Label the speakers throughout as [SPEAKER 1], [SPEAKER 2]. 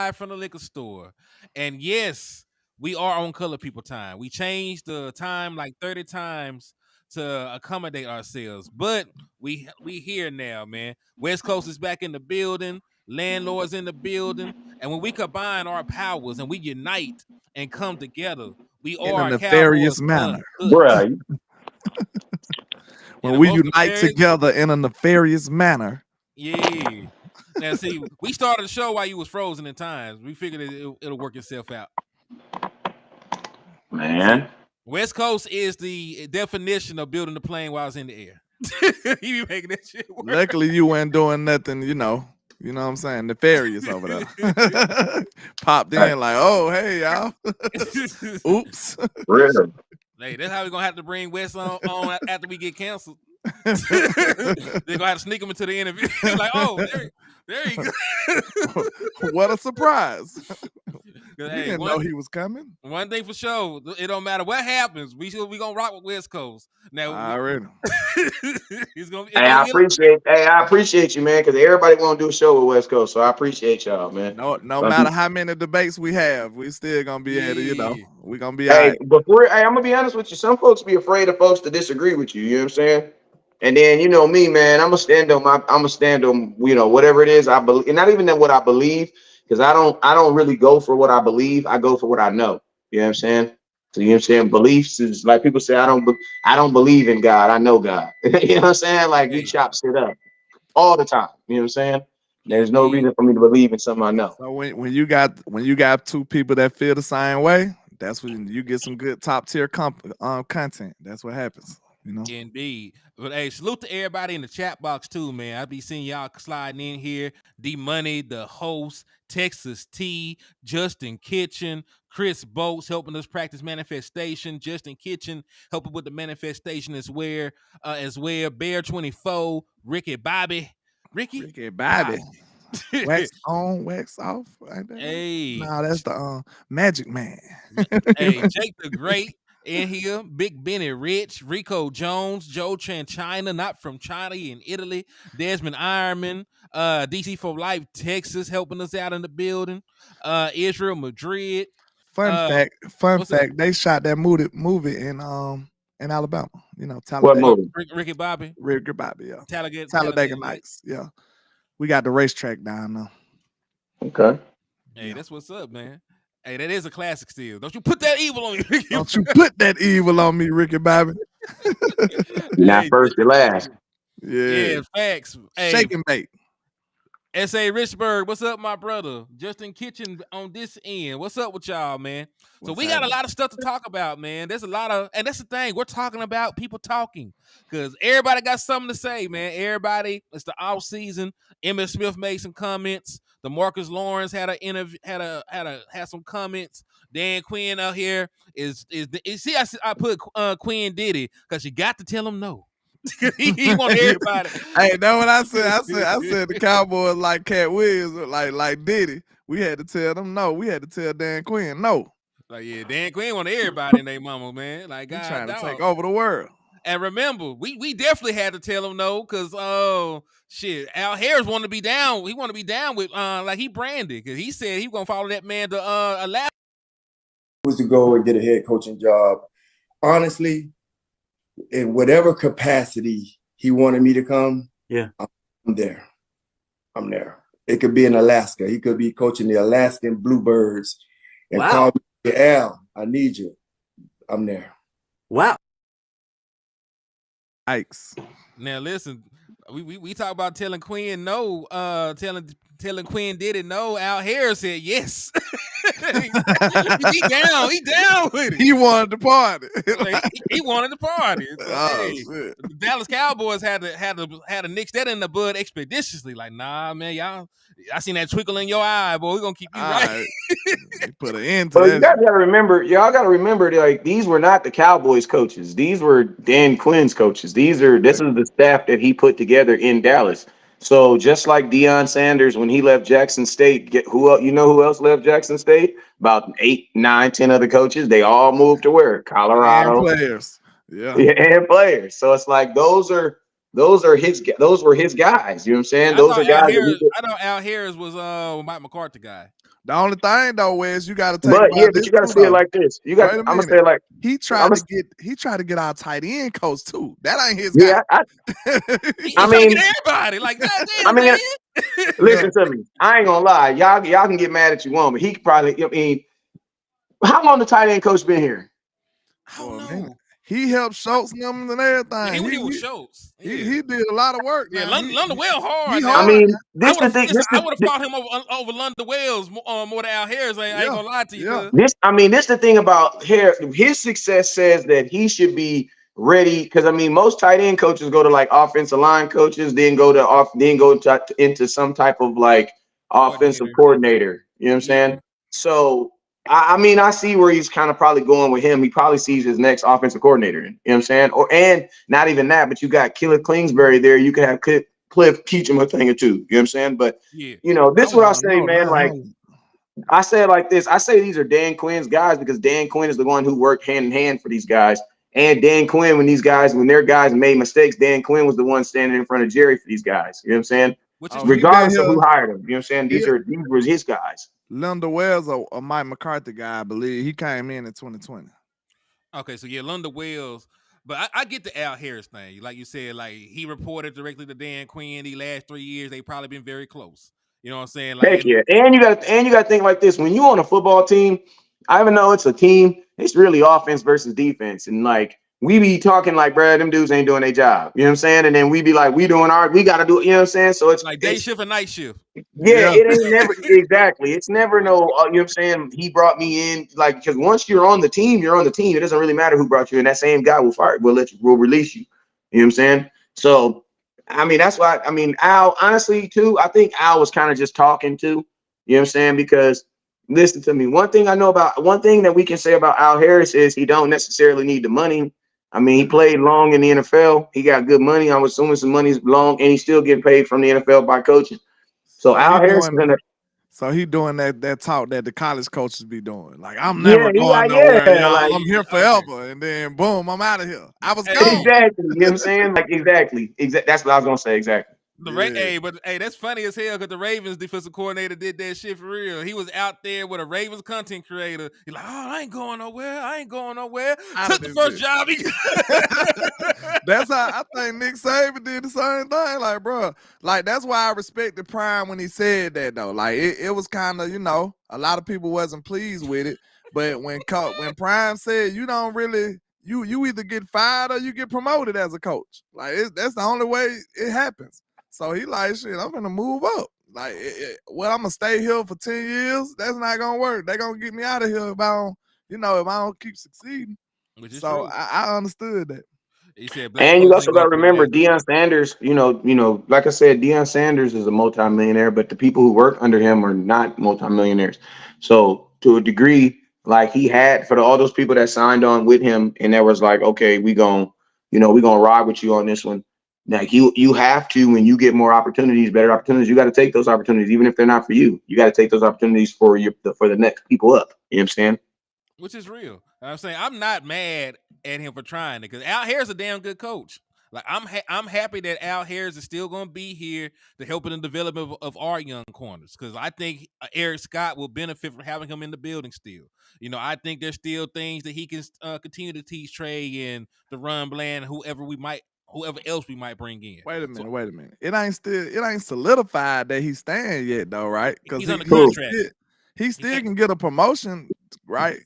[SPEAKER 1] from the liquor store. And yes, we are on Color People time. We changed the time like 30 times to accommodate ourselves. But we here now, man. West Coast is back in the building, landlords in the building. And when we combine our powers and we unite and come together, we
[SPEAKER 2] in a
[SPEAKER 1] are Cowboys
[SPEAKER 2] nefarious manner.
[SPEAKER 1] Convos.
[SPEAKER 3] Bruh.
[SPEAKER 2] When
[SPEAKER 1] In the
[SPEAKER 2] we
[SPEAKER 1] most
[SPEAKER 2] unite
[SPEAKER 1] nefarious,
[SPEAKER 2] together in a nefarious manner.
[SPEAKER 1] yeah. Now, see, we started the show while you was frozen in times. We figured it'll work itself out.
[SPEAKER 3] Man.
[SPEAKER 1] See, West Coast is the definition of building the plane while it's in the air. You be making that shit work.
[SPEAKER 2] Luckily, you weren't doing nothing, you know what I'm saying, nefarious over there. Popped in like, oh, hey, y'all. Oops.
[SPEAKER 3] Real.
[SPEAKER 1] Hey, that's how we're going to have to bring West on after we get canceled. They're going to have to sneak him into the interview. Like, oh, there you go.
[SPEAKER 2] What a surprise. We
[SPEAKER 1] Hey,
[SPEAKER 2] didn't know he was coming.
[SPEAKER 1] One thing for sure, it don't matter what happens. We gonna rock with West Coast. Now,
[SPEAKER 2] I already.
[SPEAKER 3] I appreciate you, man, because everybody want to do a show with West Coast, so I appreciate y'all, man.
[SPEAKER 2] No matter how many debates we have, we still gonna be able to, we gonna be.
[SPEAKER 3] Hey, I'm gonna be honest with you. Some folks be afraid of folks to disagree with you. You know what I'm saying? And then you know me, man. I'm gonna stand on whatever it is I believe, and not even that what I believe. Because I don't really go for what I believe. I go for what I know. You know what I'm saying? So you know what I'm saying? Beliefs is like people say, I don't believe in God. I know God. You know what I'm saying? Like we chop shit up all the time. You know what I'm saying? There's no reason for me to believe in something I know.
[SPEAKER 2] So when you got two people that feel the same way, that's when you get some good top tier content. That's what happens. You know?
[SPEAKER 1] Indeed. But hey, salute to everybody in the chat box too, man. I be seeing y'all sliding in here. D Money, the host, Texas T, Justin Kitchen, Chris Boats helping us practice manifestation. Justin Kitchen helping with the manifestation as well. Bear 24, Ricky Bobby.
[SPEAKER 2] Ricky Bobby. Wax on, wax off. Like that.
[SPEAKER 1] Hey.
[SPEAKER 2] Nah, that's the Magic Man.
[SPEAKER 1] Hey, Jake the Great. In here, Big Benny Rich, Rico Jones, Joe Tranchina, not from China, in Italy, Desmond Ironman, DC for Life, Texas, helping us out in the building, Israel Madrid.
[SPEAKER 2] Fun fact, they shot that movie in Alabama. You know,
[SPEAKER 3] Talladega. What movie?
[SPEAKER 1] Ricky Bobby,
[SPEAKER 2] yeah.
[SPEAKER 1] Talladega
[SPEAKER 2] Nights, yeah. We got the racetrack down now.
[SPEAKER 3] Okay.
[SPEAKER 1] Hey, that's what's up, man. Hey, that is a classic still. Don't you put that evil on me, Ricky.
[SPEAKER 2] Don't you put that evil on me, Ricky Bobby.
[SPEAKER 3] Not first or last.
[SPEAKER 1] Yeah, facts. Hey,
[SPEAKER 2] shake and bake.
[SPEAKER 1] S.A. Richburg, what's up, my brother? Justin Kitchen on this end. What's up with y'all, man? So we got a lot of stuff to talk about, man. There's a lot of, and that's the thing. We're talking about people talking because everybody got something to say, man. Everybody, it's the off season. Emmitt Smith made some comments. Demarcus Lawrence had a interview, had some comments. Dan Quinn out here is see, I put Quinn Diddy because you got to tell him no. He want everybody.
[SPEAKER 2] Hey, that's what I said. I said the Cowboys like Cat Williams, like Diddy. We had to tell them no. We had to tell Dan Quinn no.
[SPEAKER 1] Like, yeah, Dan Quinn want everybody in their mama, man. Like, God,
[SPEAKER 2] trying to take over the world.
[SPEAKER 1] And remember, we definitely had to tell him no, because shit, Al Harris wanted to be down. He wanted to be down with like he branded, because he said he was gonna follow that man to Alaska.
[SPEAKER 4] Was to go and get a head coaching job. Honestly, in whatever capacity he wanted me to come, I'm there. I'm there. It could be in Alaska. He could be coaching the Alaskan Bluebirds and call me, Al, I need you. I'm there.
[SPEAKER 5] Wow.
[SPEAKER 2] Yikes.
[SPEAKER 1] Now listen, we talk about telling Quinn no, telling Quinn Diddy no. Al Harris said yes. he down with it.
[SPEAKER 2] He wanted to party.
[SPEAKER 1] he wanted to party. So,
[SPEAKER 2] shit.
[SPEAKER 1] The Dallas Cowboys had to nix that in the bud expeditiously. Like, nah, man, y'all. I seen that twinkle in your eye, boy. We're gonna keep you right.
[SPEAKER 2] Put an end to
[SPEAKER 3] that.
[SPEAKER 2] You
[SPEAKER 3] gotta remember, like, these were not the Cowboys coaches. These were Dan Quinn's coaches. This is the staff that he put together in Dallas. So just like Deion Sanders, when he left Jackson State, who else left Jackson State? About 8, 9, 10 other coaches. They all moved to where? Colorado.
[SPEAKER 2] And players.
[SPEAKER 3] Yeah, and players. So it's like those were his guys. You know what I'm saying? Those are guys.
[SPEAKER 1] I know Al Harris was Mike McCarthy guy.
[SPEAKER 2] The only thing though is you got to take
[SPEAKER 3] But yeah,
[SPEAKER 2] about
[SPEAKER 3] but
[SPEAKER 2] this
[SPEAKER 3] you got to
[SPEAKER 2] too
[SPEAKER 3] see it
[SPEAKER 2] though.
[SPEAKER 3] like this. You
[SPEAKER 2] Wait
[SPEAKER 3] got.
[SPEAKER 2] a
[SPEAKER 3] I'm gonna
[SPEAKER 2] minute.
[SPEAKER 3] say it like
[SPEAKER 2] He tried to get our tight end coach too. That ain't his guy.
[SPEAKER 3] yeah.
[SPEAKER 1] He
[SPEAKER 3] I
[SPEAKER 1] trying to
[SPEAKER 3] mean,
[SPEAKER 1] get everybody. Like,
[SPEAKER 3] I
[SPEAKER 1] goddamn,
[SPEAKER 3] mean,
[SPEAKER 1] man.
[SPEAKER 3] listen to me. I ain't gonna lie. Y'all can get mad at you want, but he probably. I mean, how long the tight end coach been here?
[SPEAKER 1] I
[SPEAKER 2] For
[SPEAKER 1] don't
[SPEAKER 2] a minute.
[SPEAKER 1] know.
[SPEAKER 2] He helped Schultz numbers and
[SPEAKER 1] Yeah, he
[SPEAKER 2] everything.
[SPEAKER 1] was here with Schultz. Yeah.
[SPEAKER 2] He did a lot of work.
[SPEAKER 1] Yeah,
[SPEAKER 2] Now
[SPEAKER 1] London well
[SPEAKER 2] he
[SPEAKER 1] hard
[SPEAKER 3] I
[SPEAKER 1] now.
[SPEAKER 2] hard.
[SPEAKER 3] mean,
[SPEAKER 1] I
[SPEAKER 3] this
[SPEAKER 1] would
[SPEAKER 3] the
[SPEAKER 1] have
[SPEAKER 3] thing.
[SPEAKER 1] I would have fought him over London Wells more than Al Harris. I ain't
[SPEAKER 2] Yeah,
[SPEAKER 1] gonna lie to you,
[SPEAKER 2] yeah.
[SPEAKER 1] cuz.
[SPEAKER 3] This the thing about Harris. His success says that he should be ready because I mean, most tight end coaches go to like offensive line coaches, then go into some type of like offensive
[SPEAKER 1] Coordinator.
[SPEAKER 3] coordinator. You know what I'm
[SPEAKER 1] Yeah.
[SPEAKER 3] saying? So I mean, I see where he's kind of probably going with him. He probably sees his next offensive coordinator. You know what I'm saying? And not even that, but you got Killer Kingsbury there. You could have Cliff teach him a thing or two. You know what I'm saying? But
[SPEAKER 1] Yeah.
[SPEAKER 3] this
[SPEAKER 2] I
[SPEAKER 3] is what I
[SPEAKER 2] want to
[SPEAKER 3] say,
[SPEAKER 2] know
[SPEAKER 3] man.
[SPEAKER 2] now.
[SPEAKER 3] Like I say it like this. I say these are Dan Quinn's guys because Dan Quinn is the one who worked hand in hand for these guys. And Dan Quinn, when their guys made mistakes, Dan Quinn was the one standing in front of Jerry for these guys. You know what I'm saying?
[SPEAKER 1] Which is
[SPEAKER 2] Oh, he
[SPEAKER 1] true.
[SPEAKER 2] been
[SPEAKER 3] Regardless of who
[SPEAKER 2] here.
[SPEAKER 3] hired them. You know what I'm saying? These were his guys.
[SPEAKER 2] Linda Wells, a Mike McCarthy guy, I believe. He came in 2020.
[SPEAKER 1] Okay, so yeah, London Wells. But I get the Al Harris thing. Like you said, like he reported directly to Dan Quinn. The last 3 years, they probably been very close. You know what I'm saying? Like,
[SPEAKER 3] Heck yeah. And you got to think like this. When you on a football team, I even know it's a team, it's really offense versus defense. And like we be talking like, bro, them dudes ain't doing their job. You know what I'm saying? And then we be like, we gotta do it, you know what I'm saying? So
[SPEAKER 1] like day shift and night shift.
[SPEAKER 3] yeah,
[SPEAKER 2] Yeah.
[SPEAKER 3] it ain't never exactly. It's never no, you know what I'm saying? He brought me in, like, because once you're on the team, you're on the team. It doesn't really matter who brought you in. That same guy will release you. You know what I'm saying? So, I mean, that's why, I mean, Al, honestly, too, I think Al was kind of just talking to, you know what I'm saying? Because listen to me, one thing that we can say about Al Harris is he don't necessarily need the money. I mean, he played long in the NFL. He got good money. I'm assuming some money's long, and he's still getting paid from the NFL by coaching. So Al Harris is gonna.
[SPEAKER 2] So he doing that talk that the college coaches be doing. Like, I'm never
[SPEAKER 3] Yeah,
[SPEAKER 2] going nowhere, y'all.
[SPEAKER 3] like
[SPEAKER 2] I'm here forever. And then boom, I'm out of here. I was
[SPEAKER 1] Hey,
[SPEAKER 2] gone.
[SPEAKER 3] exactly. You know what I'm saying? Like exactly. That's what I was gonna say. Exactly.
[SPEAKER 2] Yeah.
[SPEAKER 1] But that's funny as hell because the Ravens defensive coordinator did that shit for real. He was out there with a Ravens content creator. He's like, oh, I ain't going nowhere.
[SPEAKER 2] Out
[SPEAKER 1] Took
[SPEAKER 2] of
[SPEAKER 1] the
[SPEAKER 2] this
[SPEAKER 1] first
[SPEAKER 2] bitch.
[SPEAKER 1] job.
[SPEAKER 2] That's how I think Nick Saban did the same thing. Like, bro, like that's why I respected Prime when he said that though. Like it was kind of, a lot of people wasn't pleased with it. But when Prime said you don't really you either get fired or you get promoted as a coach. Like that's the only way it happens. So he like, shit, I'm gonna move up. Like, I'm gonna stay here for 10 years. That's not gonna work. They're gonna get me out of here if I don't, if I don't keep succeeding.
[SPEAKER 1] Which is
[SPEAKER 2] So
[SPEAKER 1] true.
[SPEAKER 2] I understood that.
[SPEAKER 1] He said black
[SPEAKER 3] And you
[SPEAKER 1] folks
[SPEAKER 3] also
[SPEAKER 1] ain't
[SPEAKER 3] got
[SPEAKER 1] going
[SPEAKER 3] to
[SPEAKER 1] to
[SPEAKER 3] remember
[SPEAKER 1] probation.
[SPEAKER 3] Deion Sanders. Like I said, Deion Sanders is a multimillionaire, but the people who work under him are not multimillionaires. So to a degree, like he had for all those people that signed on with him, and that was like, okay, we gonna ride with you on this one. Like you have to, when you get more opportunities, better opportunities, you got to take those opportunities, even if they're not for you. You got to take those opportunities for the next people up. You know what I'm saying?
[SPEAKER 1] Which is real. I'm saying I'm not mad at him for trying it because Al Harris is a damn good coach. Like I'm happy that Al Harris is still going to be here to help in the development of our young corners because I think Eric Scott will benefit from having him in the building still. I think there's still things that he can continue to teach Trey and the run Bland, whoever else we might bring in.
[SPEAKER 2] Wait a minute. It ain't solidified that he's staying yet though, right? Because
[SPEAKER 1] He's under contract.
[SPEAKER 2] he still can get a promotion, right?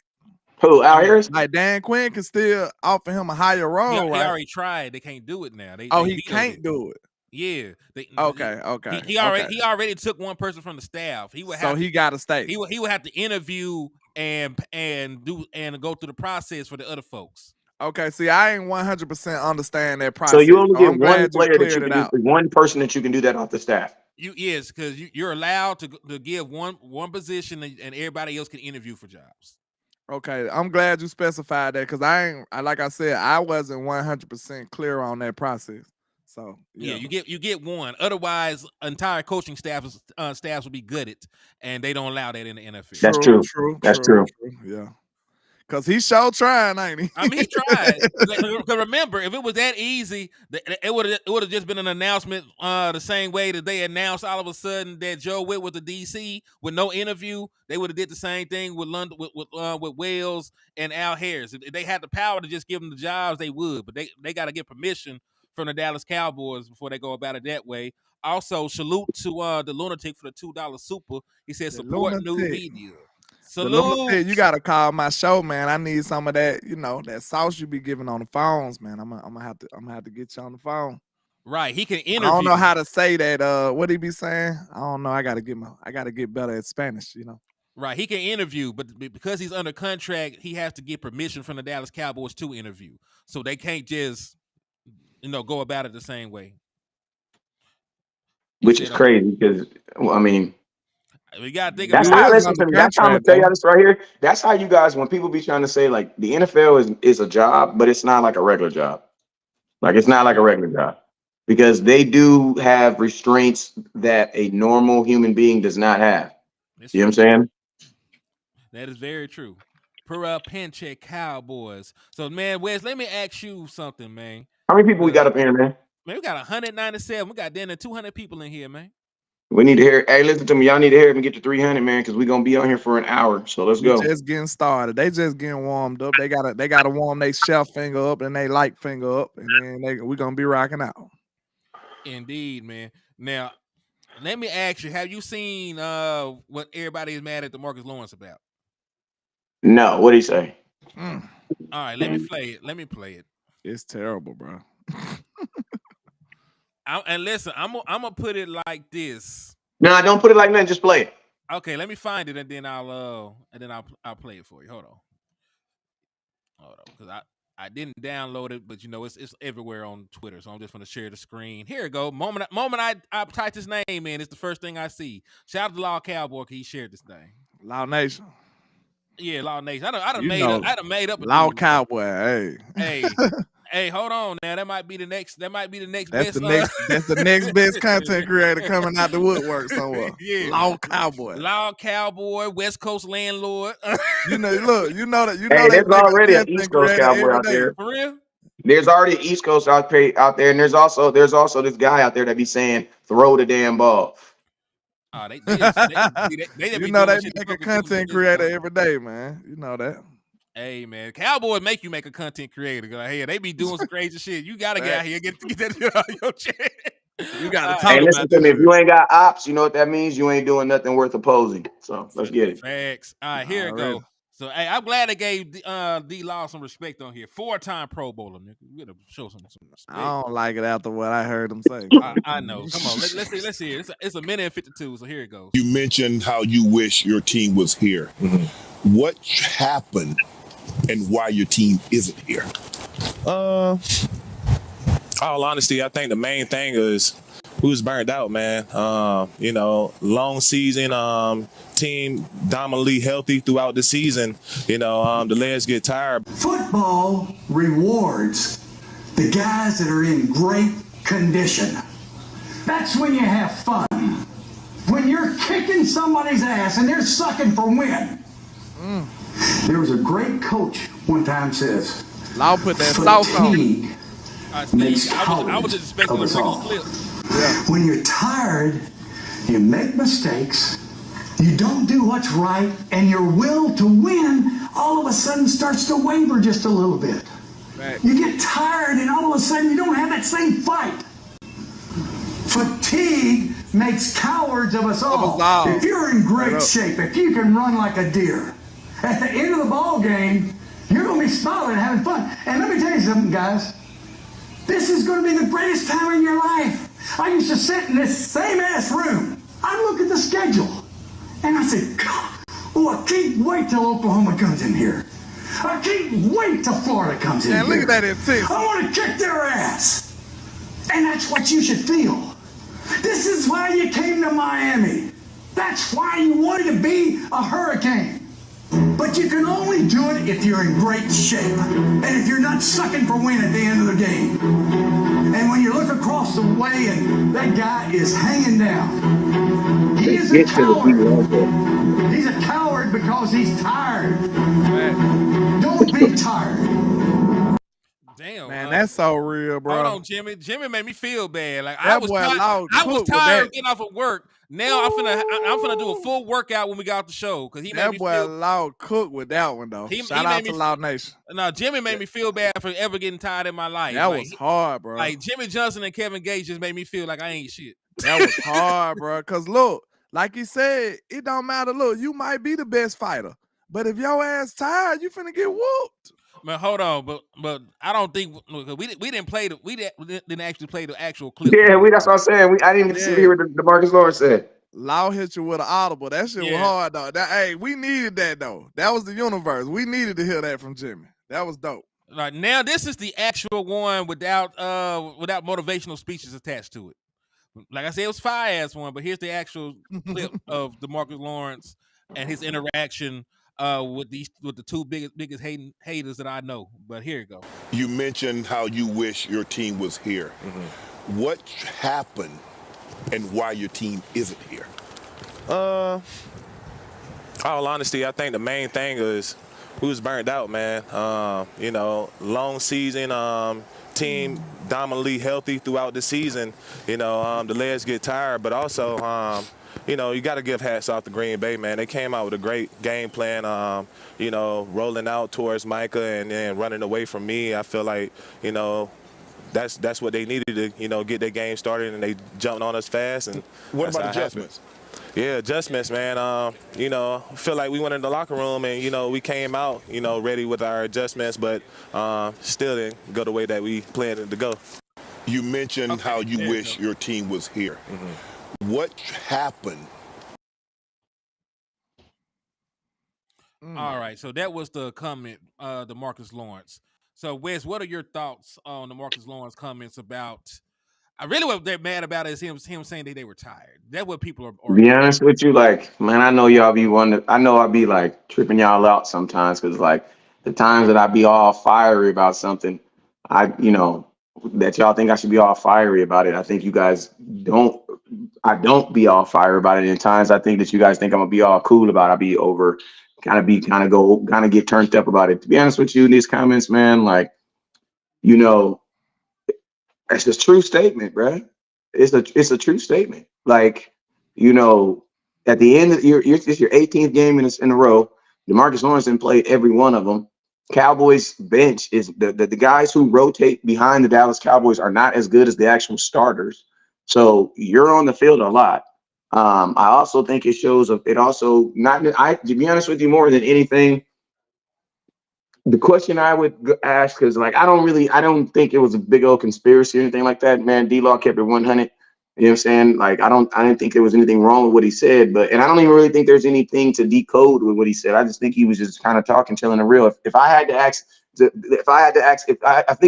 [SPEAKER 3] Who, Al Harris?
[SPEAKER 2] Like Dan Quinn can still offer him a higher role,
[SPEAKER 1] He
[SPEAKER 2] right?
[SPEAKER 1] already tried. They can't do it now. They
[SPEAKER 2] He can't do it.
[SPEAKER 1] Yeah.
[SPEAKER 2] Okay.
[SPEAKER 1] He already took one person from the staff. He
[SPEAKER 2] got to stay.
[SPEAKER 1] He would have to interview and go through the process for the other folks.
[SPEAKER 2] Okay, see, I ain't 100% understand that process.
[SPEAKER 3] So you only get one player
[SPEAKER 2] that you cleared it out.
[SPEAKER 3] one person that you can do that off the staff.
[SPEAKER 1] Yes, because you're allowed to give one position and everybody else can interview for jobs.
[SPEAKER 2] Okay, I'm glad you specified that because like I said, I wasn't 100% clear on that process. So
[SPEAKER 1] yeah, you get one. Otherwise, entire coaching staffs would be gutted, and they don't allow that in the NFL.
[SPEAKER 3] That's true. That's true.
[SPEAKER 2] Yeah. Cause he sure trying, ain't he?
[SPEAKER 1] I mean, he tried. Because remember, if it was that easy, it would have just been an announcement the same way that they announced all of a sudden that Joe Witt was the DC with no interview. They would have did the same thing with London, with Wales and Al Harris. If they had the power to just give them the jobs, they would. But they got to get permission from the Dallas Cowboys before they go about it that way. Also, salute to the Lunatic for the $2 super. He said, support new media. Salute.
[SPEAKER 2] You gotta call my show, man. I need some of that, that sauce you be giving on the phones, man. I'm gonna have to get you on the phone.
[SPEAKER 1] Right, he can interview.
[SPEAKER 2] I don't know how to say that. What he be saying? I don't know. I gotta get better at Spanish,
[SPEAKER 1] Right, he can interview, but because he's under contract, he has to get permission from the Dallas Cowboys to interview. So they can't just, go about it the same way.
[SPEAKER 3] Which is crazy because, I mean,
[SPEAKER 1] we gotta think
[SPEAKER 3] that's how. Listen to me. That's how I'm gonna tell y'all this right here. That's how you guys, when people be trying to say like the NFL is a job, but it's not like a regular job. Like it's not like a regular job because they do have restraints that a normal human being does not have. You know what I'm saying?
[SPEAKER 1] That is very true. Per Pincheck Cowboys. So man, Wes, let me ask you something, man.
[SPEAKER 3] How many people we got up here, man?
[SPEAKER 1] Man, we got 197. We got damn near 200 people in here, man.
[SPEAKER 3] We need to hear. Hey, listen to me. Y'all need to hear him and get to 300, man, because we're gonna be on here for an hour. So let's go.
[SPEAKER 2] Just getting started. They just getting warmed up. They gotta warm their shelf finger up and they light finger up, and then we're gonna be rocking out.
[SPEAKER 1] Indeed, man. Now, let me ask you: have you seen what everybody is mad at Demarcus Lawrence about?
[SPEAKER 3] No. What did he say?
[SPEAKER 1] All right, let me play it. Let me play it.
[SPEAKER 2] It's terrible, bro.
[SPEAKER 1] And listen, I'm gonna put it like this.
[SPEAKER 3] No, don't put it like that. Just play it.
[SPEAKER 1] Okay, let me find it and then I'll play it for you. Hold on, because I didn't download it, but it's everywhere on Twitter, so I'm just gonna share the screen. Here it go. Moment I typed his name in, it's the first thing I see. Shout out to Dlaw Cowboy, because he shared this thing.
[SPEAKER 2] Dlaw Nation.
[SPEAKER 1] Yeah, Dlaw Nation. I'd have made up a
[SPEAKER 2] Dlaw Cowboy.
[SPEAKER 1] Hey, hold on now. That might be the next. That's
[SPEAKER 2] best. That's the next best content creator coming out the woodwork somewhere.
[SPEAKER 1] Yeah,
[SPEAKER 2] Dlaw Cowboy.
[SPEAKER 1] Dlaw Cowboy, West Coast landlord.
[SPEAKER 3] There's already an East Coast cowboy out there.
[SPEAKER 1] For real?
[SPEAKER 3] There's already an East Coast out there, and there's also this guy out there that be saying, "Throw the damn ball."
[SPEAKER 1] Oh, they
[SPEAKER 2] make a content creator every day, man. You know that.
[SPEAKER 1] Hey man, Cowboys make you make a content creator. Hey, they be doing some crazy shit. You gotta get out here, get that shit out of your chest.
[SPEAKER 2] You gotta talk about
[SPEAKER 3] listen to me. If you ain't got ops, you know what that means. You ain't doing nothing worth opposing. So let's get it.
[SPEAKER 1] Facts. All right, here it go. So hey, I'm glad they gave Dlaw some respect on here. 4-time Pro Bowler, nigga. We gotta show some respect.
[SPEAKER 2] I don't like it after what I heard him say.
[SPEAKER 1] I know. Come on, let's hear it. It's a minute and 52. So here it goes.
[SPEAKER 5] You mentioned how you wish your team was here. Mm-hmm. What happened? And why your team isn't here?
[SPEAKER 6] All honesty, I think the main thing is we was burned out, man. Long season, team dominantly healthy throughout the season. The legs get tired.
[SPEAKER 7] Football rewards the guys that are in great condition. That's when you have fun. When you're kicking somebody's ass and they're sucking for win. There was a great coach one time says,
[SPEAKER 2] I'll put that sauce on.
[SPEAKER 7] Makes
[SPEAKER 1] I was just expecting a regular clip.
[SPEAKER 7] Yeah. When you're tired, you make mistakes, you don't do what's right, and your will to win all of a sudden starts to waver just a little bit. Right. You get tired and all of a sudden you don't have that same fight. Fatigue makes cowards of us all. If you're in great shape, if you can run like a deer, at the end of the ball game, you're going to be smiling and having fun. And let me tell you something, guys. This is going to be the greatest time in your life. I used to sit in this same ass room. I'd look at the schedule. And I said, God, I can't wait till Oklahoma comes in here. I can't wait till Florida comes in here.
[SPEAKER 2] Look at that in Texas.
[SPEAKER 7] I want to kick their ass. And that's what you should feel. This is why you came to Miami. That's why you wanted to be a Hurricane. But you can only do it if you're in great shape and if you're not sucking for win at the end of the game. And when you look across the way and that guy is hanging down, he is a coward. He's a coward because he's tired. be tired.
[SPEAKER 1] Damn,
[SPEAKER 2] Man, that's so real, bro.
[SPEAKER 1] Hold on, Jimmy. Jimmy made me feel bad. Like
[SPEAKER 2] that
[SPEAKER 1] I was
[SPEAKER 2] boy
[SPEAKER 1] tired.
[SPEAKER 2] Loud
[SPEAKER 1] I was
[SPEAKER 2] cooked with
[SPEAKER 1] tired
[SPEAKER 2] that.
[SPEAKER 1] of getting off of work. Now I'm finna do a full workout when we got off the show because he made
[SPEAKER 2] That
[SPEAKER 1] me
[SPEAKER 2] boy
[SPEAKER 1] feel.
[SPEAKER 2] Loud cooked with that one though. Shout out to Loud Nation.
[SPEAKER 1] No, Jimmy made me feel bad for ever getting tired in my life.
[SPEAKER 2] That was hard, bro.
[SPEAKER 1] Like Jimmy Johnson and Kevin Gates just made me feel like I ain't shit.
[SPEAKER 2] That was hard, bro. Cause look, like he said, it don't matter. Look, you might be the best fighter, but if your ass tired, you finna get whooped.
[SPEAKER 1] Man, hold on, but I don't think we didn't play we didn't actually play the actual clip.
[SPEAKER 3] Yeah, that's what I'm saying. I didn't even see hear what Demarcus Lawrence said.
[SPEAKER 2] Loud hit you with an audible. That shit was hard, though. Hey, we needed that though. That was the universe. We needed to hear that from Jimmy. That was dope.
[SPEAKER 1] Like now, this is the actual one without motivational speeches attached to it. Like I said, it was fire-ass one, but here's the actual clip of Demarcus Lawrence and his interaction with the two biggest haters that I know. But here you go.
[SPEAKER 5] You mentioned how you wish your team was here. Mm-hmm. What happened and why your team isn't here?
[SPEAKER 6] All honesty, I think the main thing is we was burnt out, man. Long season, team dominantly healthy throughout the season. The legs get tired, but also, you got to give hats off to Green Bay, man. They came out with a great game plan, rolling out towards Micah and then running away from me. I feel like, that's what they needed to, get their game started, and they jumped on us fast. And
[SPEAKER 5] what about adjustments?
[SPEAKER 6] Yeah, adjustments, man. Feel like we went in the locker room and, we came out, ready with our adjustments, but still didn't go the way that we planned it to go.
[SPEAKER 5] You mentioned how you wish your team was here. Mm-hmm. What happened?
[SPEAKER 1] All right, so that was the comment, Demarcus Lawrence. So, Wes, what are your thoughts on Demarcus Lawrence comments about? I really what they're mad about is him saying that they were tired. That's what people are.
[SPEAKER 3] Be honest with you, like, man, I know y'all be I know I'll be like tripping y'all out sometimes because like the times that I be all fiery about something, that y'all think I should be all fiery about it. I think you guys don't. I don't be all fiery about it. In times I think that you guys think I'm gonna be all cool about it. I be over, kind of get turned up about it. To be honest with you, in these comments, man, like, it's a true statement, bro. It's a true statement. Like, at the end of it's your 18th game in a row. Demarcus Lawrence didn't play every one of them. Cowboys bench is the guys who rotate behind the Dallas Cowboys are not as good as the actual starters. So you're on the field a lot. I also think it shows to be honest with you, more than anything, the question I would ask, because like I don't think it was a big old conspiracy or anything like that. Man, Dlaw kept it 100. You know what I'm saying? Like I didn't think there was anything wrong with what he said, and I don't even really think there's anything to decode with what he said. I just think he was just kind of talking, telling the real. If I think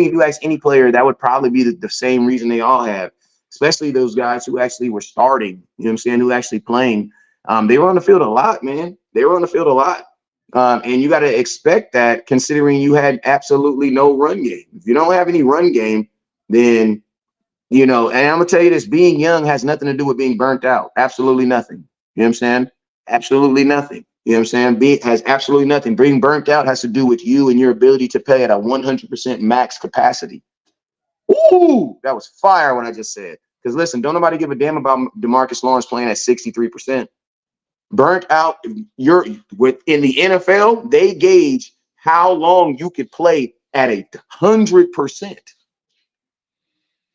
[SPEAKER 3] if you ask any player, that would probably be the same reason they all have, especially those guys who actually were starting. You know what I'm saying? Who actually playing? They were on the field a lot, man. They were on the field a lot. And you got to expect that, considering you had absolutely no run game. If you don't have any run game, then, and I'm going to tell you this, being young has nothing to do with being burnt out. Absolutely nothing. You know what I'm saying? Absolutely nothing. You know what I'm saying? Has absolutely nothing. Being burnt out has to do with you and your ability to play at a 100% max capacity. Ooh, that was fire what I just said. Because listen, don't nobody give a damn about Demarcus Lawrence playing at 63%. Burnt out, in the NFL, they gauge how long you could play at 100%.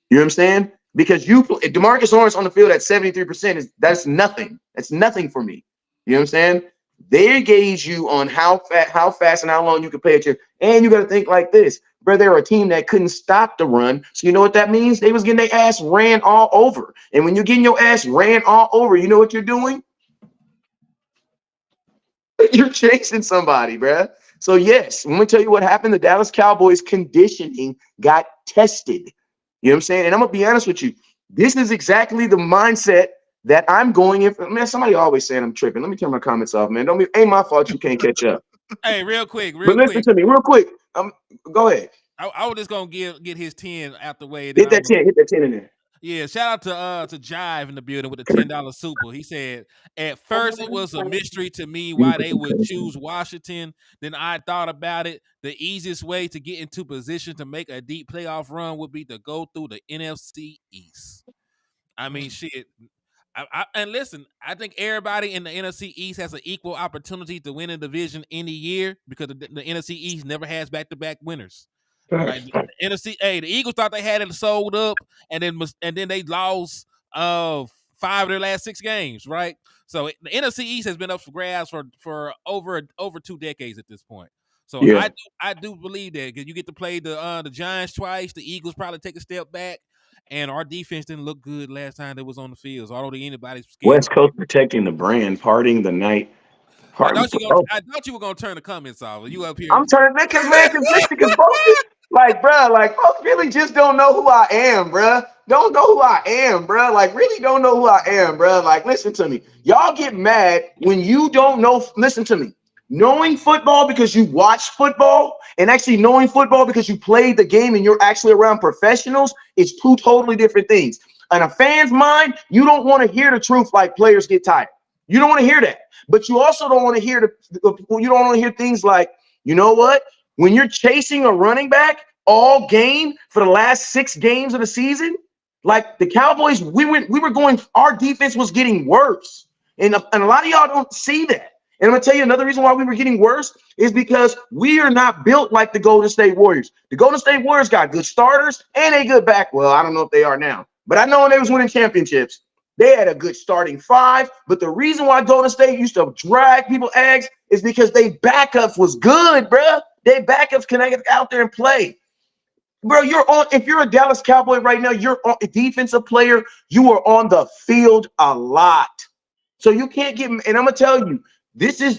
[SPEAKER 3] You know what I'm saying? Because Demarcus Lawrence on the field at 73% that's nothing. That's nothing for me. You know what I'm saying? They gauge you on how fast and how long you can play at your. And you got to think like this, bro. They're a team that couldn't stop the run. So you know what that means? They was getting their ass ran all over. And when you're getting your ass ran all over, you know what you're doing? You're chasing somebody, bruh. So yes, let me tell you what happened. The Dallas Cowboys conditioning got tested. You know what I'm saying? And I'm gonna be honest with you. This is exactly the mindset that I'm going in. Man, somebody always saying I'm tripping. Let me turn my comments off, man. Ain't my fault you can't catch up.
[SPEAKER 1] Hey, real quick.
[SPEAKER 3] But listen to me, real quick. Go ahead.
[SPEAKER 1] I was just gonna get his 10 out the way.
[SPEAKER 3] Hit that 10 in there.
[SPEAKER 1] Yeah, shout out to Jive in the building with the $10 super. He said, at first it was a mystery to me why they would choose Washington. Then I thought about it. The easiest way to get into position to make a deep playoff run would be to go through the NFC East. I mean, shit. And listen, I think everybody in the NFC East has an equal opportunity to win a division any year because the NFC East never has back-to-back winners. Like the NFC, the Eagles thought they had it sold up, and then they lost 5 of their last 6 games, right? So the NFC East has been up for grabs for over 2 decades at this point. So
[SPEAKER 3] Yeah.
[SPEAKER 1] I do believe that because you get to play the Giants twice, the Eagles probably take a step back, and our defense didn't look good last time that was on the fields. Although anybody's scared.
[SPEAKER 3] West Coast protecting the brand, partying the night.
[SPEAKER 1] I thought you were gonna turn the comments off. You up here?
[SPEAKER 3] I'm turning because folks really just don't know who I am, bruh. Don't know who I am, bruh. Like, really don't know who I am, bruh. Like, listen to me. Y'all get mad when you don't know. Listen to me. Knowing football because you watch football and actually knowing football because you played the game and you're actually around professionals is 2 totally different things. In a fan's mind, you don't want to hear the truth like players get tired. You don't want to hear that. But you also don't want to hear things like, you know what? When you're chasing a running back all game for the last 6 games of the season, like the Cowboys, our defense was getting worse. And a lot of y'all don't see that. And I'm going to tell you another reason why we were getting worse is because we are not built like the Golden State Warriors. The Golden State Warriors got good starters and a good back. Well, I don't know if they are now, but I know when they was winning championships, they had a good starting 5. But the reason why Golden State used to drag people eggs is because they backups was good, bro. They backups can get out there and play. Bro, if you're a Dallas Cowboy right now, you're a defensive player, you are on the field a lot. So you can't get, and I'm going to tell you,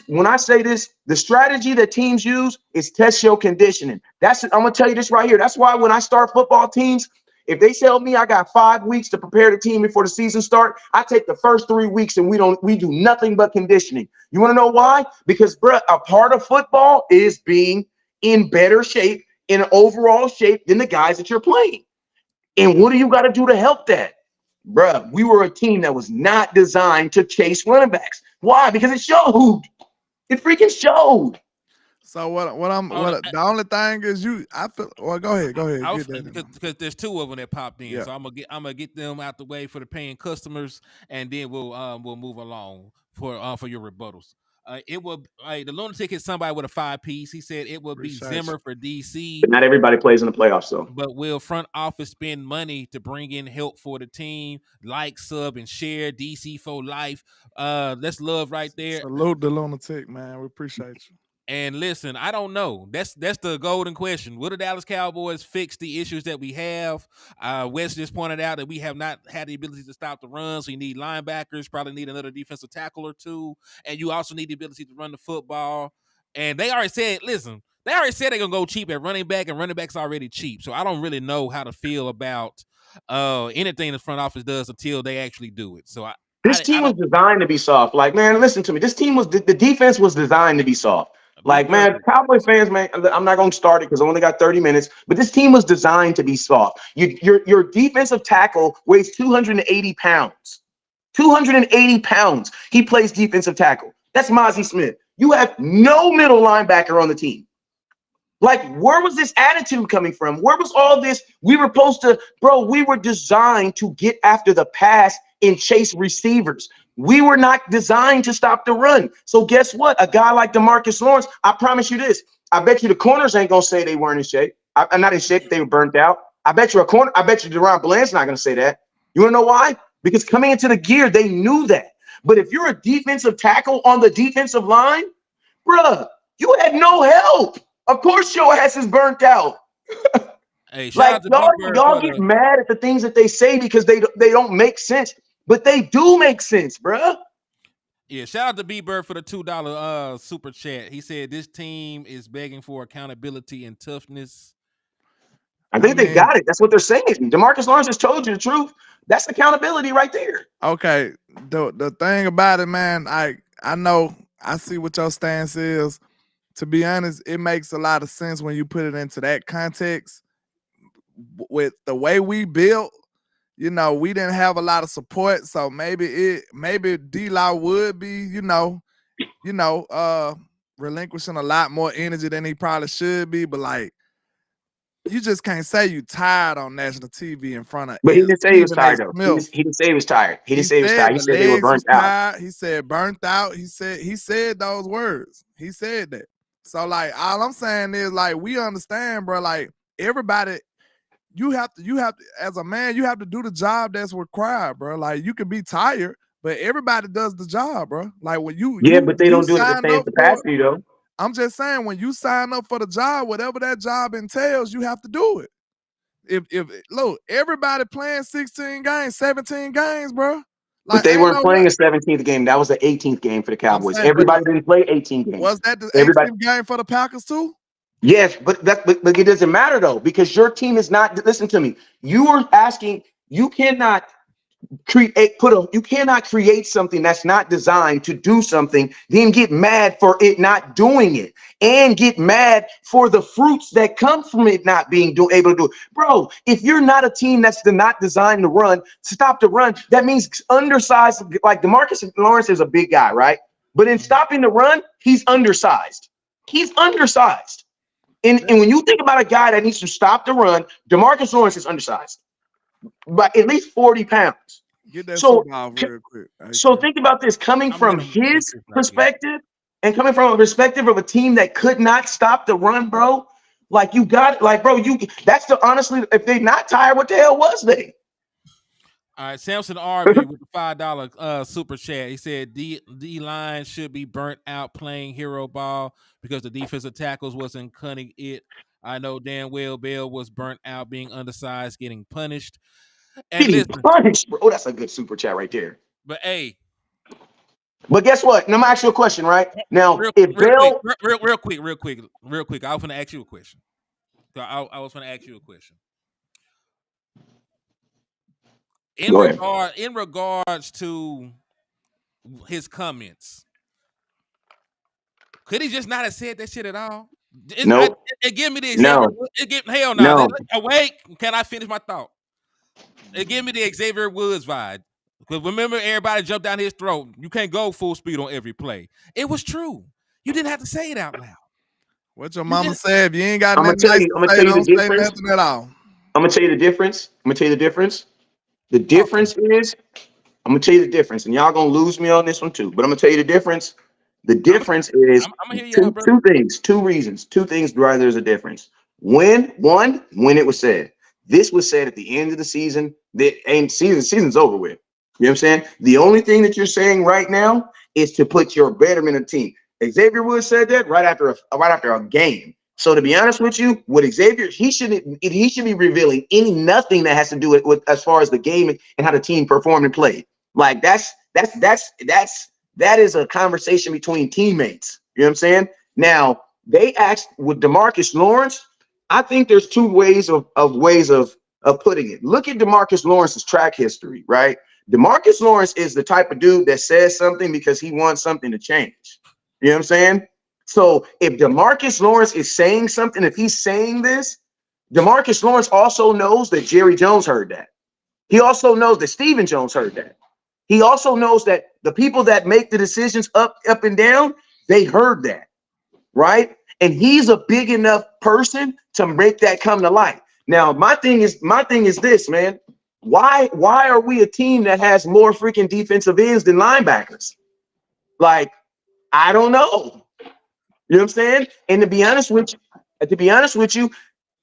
[SPEAKER 3] when I say this, the strategy that teams use is test your conditioning. I'm going to tell you this right here. That's why when I start football teams, if they tell me I got 5 weeks to prepare the team before the season start, I take the first 3 weeks and we do nothing but conditioning. You want to know why? Because, bro, a part of football is being in better shape, in overall shape than the guys that you're playing. And what do you got to do to help that? Bruh, we were a team that was not designed to chase running backs. Why? Because it showed. It freaking showed.
[SPEAKER 2] So the only thing is I feel. Well, go ahead.
[SPEAKER 1] Because there's 2 of them that popped in,
[SPEAKER 2] yeah.
[SPEAKER 1] so I'm gonna get them out the way for the paying customers, and then we'll move along for your rebuttals. The lunatic hit somebody with a 5-piece. He said it will be Zimmer for DC.
[SPEAKER 3] But not everybody plays in the playoffs, though.
[SPEAKER 1] But will front office spend money to bring in help for the team? Like, sub, and share. DC for life. That's love right there.
[SPEAKER 2] Salute the lunatic, man. We appreciate you.
[SPEAKER 1] And listen, I don't know. That's the golden question. Will the Dallas Cowboys fix the issues that we have? Wes just pointed out that we have not had the ability to stop the run, so you need linebackers, probably need another defensive tackle or 2, and you also need the ability to run the football. And they already said, listen, they're going to go cheap at running back, and running back's already cheap. So I don't really know how to feel about anything the front office does until they actually do it. So
[SPEAKER 3] this team was designed to be soft. Like, man, listen to me. This team the defense was designed to be soft. Like, man, Cowboy fans, man, I'm not going to start it because I only got 30 minutes, but this team was designed to be soft. Your defensive tackle weighs 280 pounds. 280 pounds. He plays defensive tackle. That's Mozzie Smith. You have no middle linebacker on the team. Like, where was this attitude coming from? Where was all this? We were designed to get after the pass and chase receivers. We were not designed to stop the run. So guess what? A guy like Demarcus Lawrence, I promise you this. I bet you the corners ain't going to say they weren't in shape. I'm not in shape. They were burnt out. I bet you Deron Bland's not going to say that. You want to know why? Because coming into the gear, they knew that. But if you're a defensive tackle on the defensive line, bruh, you had no help. Of course your ass is burnt out.
[SPEAKER 1] Hey,
[SPEAKER 3] like, y'all get mad at the things that they say because they don't make sense. But they do make sense, bruh.
[SPEAKER 1] Yeah, shout out to B-Bird for the $2 super chat. He said this team is begging for accountability and toughness.
[SPEAKER 3] I think they got it. That's what they're saying. Demarcus Lawrence just told you the truth. That's accountability right there.
[SPEAKER 2] Okay. The thing about it, man, I know I see what your stance is. To be honest, it makes a lot of sense when you put it into that context. With the way we built, you know, we didn't have a lot of support, so maybe Dlaw would be, relinquishing a lot more energy than he probably should be, but like, you just can't say you tired on national TV in front of.
[SPEAKER 3] But he didn't say he was tired though.
[SPEAKER 2] Smith.
[SPEAKER 3] He didn't say he was tired. He didn't say he was tired. He
[SPEAKER 2] the
[SPEAKER 3] said they were burnt out.
[SPEAKER 2] Tired. He said burnt out. He said those words. He said that. So like, all I'm saying is like, we understand, bro. Like everybody, you have to as a man, you have to do the job that's required, bro. Like you can be tired, but everybody does the job, bro. Like when
[SPEAKER 3] but they don't do it at the same capacity though.
[SPEAKER 2] I'm just saying, when you sign up for the job, whatever that job entails, you have to do it. If look, everybody playing 16 games, 17 games, bro.
[SPEAKER 3] But
[SPEAKER 2] Like,
[SPEAKER 3] they weren't playing a 17th game. That was the 18th game for the Cowboys. Everybody didn't play 18 games.
[SPEAKER 2] Was that the 18th game for the Packers too?
[SPEAKER 3] Yes, but it doesn't matter though, because your team is not. Listen to me. You are asking. You cannot create something that's not designed to do something, then get mad for it not doing it, and get mad for the fruits that come from it not being able to do it. Bro, if you're not a team that's not designed to run, stop the run, that means undersized. Like Demarcus Lawrence is a big guy, right? But in stopping the run, he's undersized. He's undersized. And when you think about a guy that needs to stop the run, Demarcus Lawrence is undersized by at least 40 pounds.
[SPEAKER 2] Get that off real quick.
[SPEAKER 3] So think about this coming from his perspective and coming from a perspective of a team that could not stop the run, bro. Like you got, like, bro, that's the honestly, if they're not tired, what the hell was they?
[SPEAKER 1] All right, Samson RB with the $5 super chat. He said D-line should be burnt out playing hero ball because the defensive tackles wasn't cutting it. I know damn well Bell was burnt out being undersized, getting punished. And
[SPEAKER 3] getting punished, bro. Oh, that's a good super chat right there.
[SPEAKER 1] But hey.
[SPEAKER 3] But guess what? Now I'm gonna ask you a question, right? Now,
[SPEAKER 1] real quick. I was gonna ask you a question. I was gonna ask you a question. In regards to his comments, could he just not have said that shit at all?
[SPEAKER 3] No.
[SPEAKER 1] It give me the example. Hell no. Wait, can I finish my thought? It gave me the Xavier Woods vibe. Because remember, everybody jumped down his throat. You can't go full speed on every play. It was true. You didn't have to say it out loud.
[SPEAKER 2] What your mama said, if you ain't got
[SPEAKER 3] nothing to say, don't say nothing at all. I'm gonna tell you the difference. The difference is, I'm gonna tell you the difference, and y'all gonna lose me on this one too. But I'm gonna tell you the difference. The difference is two reasons. Two things why there's a difference. When it was said. This was said at the end of the season. Season's over with. You know what I'm saying? The only thing that you're saying right now is to put your betterment in the team. Xavier Woods said that right after a game. So to be honest with you, with Xavier, he should be revealing nothing that has to do with as far as the game and how the team performed and played. Like that is a conversation between teammates. You know what I'm saying? Now they asked with Demarcus Lawrence. I think there's two ways of putting it. Look at Demarcus Lawrence's track history, right? Demarcus Lawrence is the type of dude that says something because he wants something to change. You know what I'm saying? So if Demarcus Lawrence is saying something, if he's saying this, Demarcus Lawrence also knows that Jerry Jones heard that. He also knows that Stephen Jones heard that. He also knows that the people that make the decisions up and down, they heard that, right? And he's a big enough person to make that come to light. Now, my thing is this, man. Why are we a team that has more freaking defensive ends than linebackers? Like, I don't know. You know what I'm saying? And to be honest with you,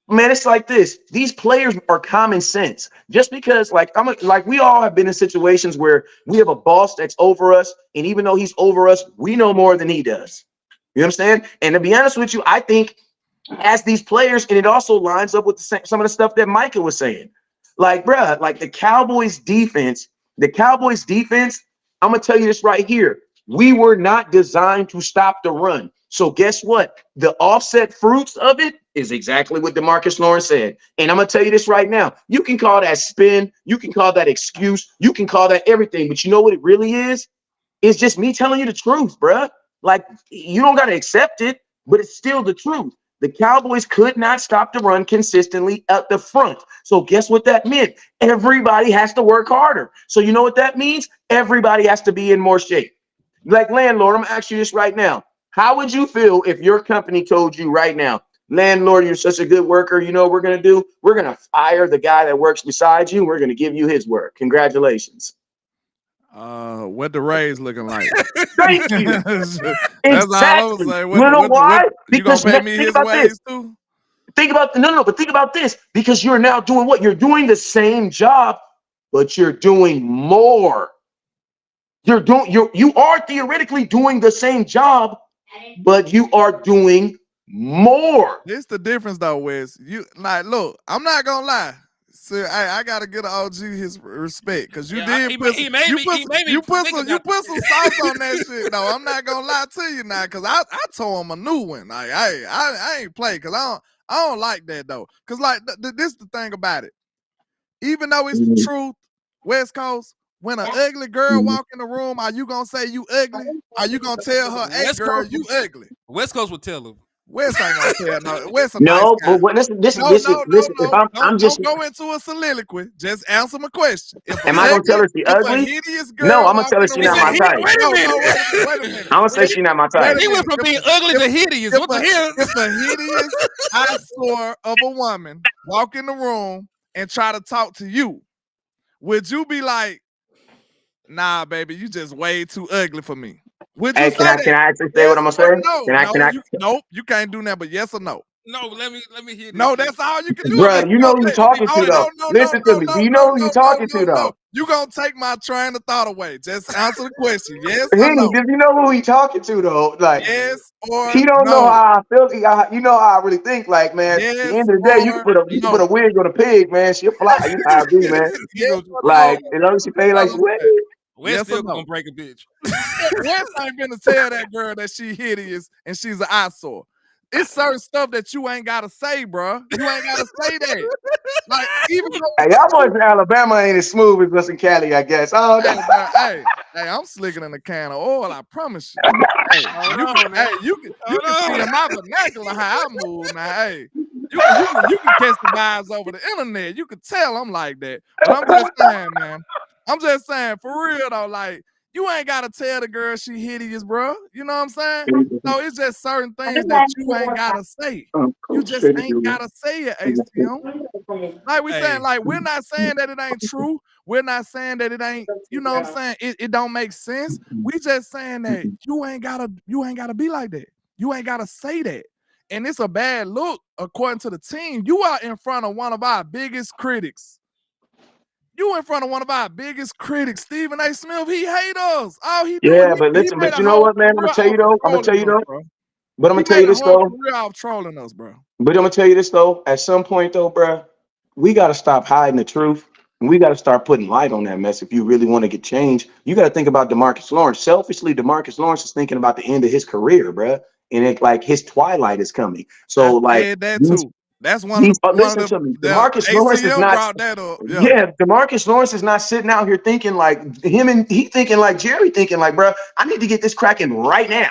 [SPEAKER 3] man, it's like this. These players are common sense. Just because, like we all have been in situations where we have a boss that's over us, and even though he's over us, we know more than he does. You understand? And to be honest with you, I think as these players, and it also lines up with some of the stuff that Micah was saying. Like, bruh, like the Cowboys defense, I'm going to tell you this right here. We were not designed to stop the run. So guess what? The offset fruits of it is exactly what Demarcus Lawrence said. And I'm going to tell you this right now. You can call that spin. You can call that excuse. You can call that everything. But you know what it really is? It's just me telling you the truth, bruh. Like, you don't got to accept it, but it's still the truth. The Cowboys could not stop the run consistently at the front. So guess what that meant? Everybody has to work harder. So you know what that means? Everybody has to be in more shape. Like landlord, I'm gonna ask you this right now. How would you feel if your company told you right now, landlord, you're such a good worker, you know what we're gonna do? We're gonna fire the guy that works beside you, and we're gonna give you his work. Congratulations.
[SPEAKER 2] What the Rays looking like?
[SPEAKER 3] Thank you.
[SPEAKER 2] That's
[SPEAKER 3] Exactly.
[SPEAKER 2] all I'm saying.
[SPEAKER 3] You know why?
[SPEAKER 2] You gonna
[SPEAKER 3] Because
[SPEAKER 2] pay me his ways too?
[SPEAKER 3] Think about but think about this, because you're now doing what? You're doing the same job, but you're doing more. You are theoretically doing the same job, but you are doing more.
[SPEAKER 2] This the difference though, Wes. You like, look, I'm not gonna lie. So I gotta get an OG his respect, because you did put some sauce on that shit. No, I'm not gonna lie to you now, because I told him a new one. Like I ain't play, because I don't like that though. Because like this the thing about it. Even though it's the truth, West Coast, when an ugly girl walk in the room, are you gonna say you ugly? Are you gonna tell her, hey girl, you ugly?
[SPEAKER 1] West Coast would tell him.
[SPEAKER 2] West ain't gonna tell no. West a
[SPEAKER 3] No,
[SPEAKER 2] nice guy.
[SPEAKER 3] but listen.
[SPEAKER 2] No.
[SPEAKER 3] If I'm just
[SPEAKER 2] don't go into a soliloquy. Just answer my question.
[SPEAKER 3] Am I gonna tell her she ugly?
[SPEAKER 2] If a hideous girl
[SPEAKER 3] No, I'm gonna tell her she not my type.
[SPEAKER 1] Wait a minute.
[SPEAKER 2] Wait a minute.
[SPEAKER 3] I'm gonna say she not my type.
[SPEAKER 1] He went from being ugly to hideous. What the hell?
[SPEAKER 2] If a hideous eyesore of a woman walk in the room and try to talk to you, would you be like, nah, baby, you just way too ugly for me? Would you
[SPEAKER 3] can I actually say what I'm gonna say?
[SPEAKER 2] Nope, you can't do that, but yes or no?
[SPEAKER 1] No, let me hear this.
[SPEAKER 2] No, that's all you can do.
[SPEAKER 3] Bro, you know who you talking to though. Listen to me. Do you know who you talking to though?
[SPEAKER 2] You gonna take my train of thought away. Just answer the question. Yes or no?
[SPEAKER 3] Do you know who he talking to though? Like,
[SPEAKER 2] yes or
[SPEAKER 3] he don't know how I feel. You know how I really think. Like, man,
[SPEAKER 2] yes,
[SPEAKER 3] at the end of the day, you can put a wig on a pig, man. She'll fly. You know how I do, man. Like, you know, she play like she wet.
[SPEAKER 1] West still gonna break a bitch.
[SPEAKER 2] West ain't gonna tell that girl that she hideous and she's an eyesore. It's certain stuff that you ain't gotta say, bro. You ain't gotta say that. Like, even
[SPEAKER 3] hey, y'all boys in Alabama ain't as smooth as us in Cali, I guess. Oh,
[SPEAKER 2] hey, I'm slicking in a can of oil. I promise you. You can see in my vernacular how I move now. Hey, you can catch the vibes over the internet. You can tell I'm like that. But I'm just saying, man. I'm just saying, for real though, like, you ain't gotta tell the girl she hideous, bro. You know what I'm saying? No, it's just certain things that you ain't gotta say. You just ain't gotta say it, ACM. Like we saying, like, we're not saying that it ain't true. We're not saying that it ain't, you know what I'm saying? It don't make sense. We just saying that you ain't gotta be like that. You ain't gotta say that. And it's a bad look according to the team. You are in front of one of our biggest critics. You in front of one of our biggest critics, Stephen A. Smith. He hate us. All he do
[SPEAKER 3] but listen, but you know what, man? I'm gonna tell you though. But I'm gonna tell you this though.
[SPEAKER 2] We're out trolling us, bro.
[SPEAKER 3] But I'm gonna tell you this though. At some point though, bro, we gotta stop hiding the truth, and we gotta start putting light on that mess. If you really want to get change, you gotta think about Demarcus Lawrence. Selfishly, Demarcus Lawrence is thinking about the end of his career, bro, and it like his twilight is coming. So like
[SPEAKER 2] that too. That's one of the.
[SPEAKER 3] Listen to me. Demarcus Lawrence is not. Demarcus Lawrence is not sitting out here thinking like he thinking like Jerry thinking like, bro, I need to get this cracking right now.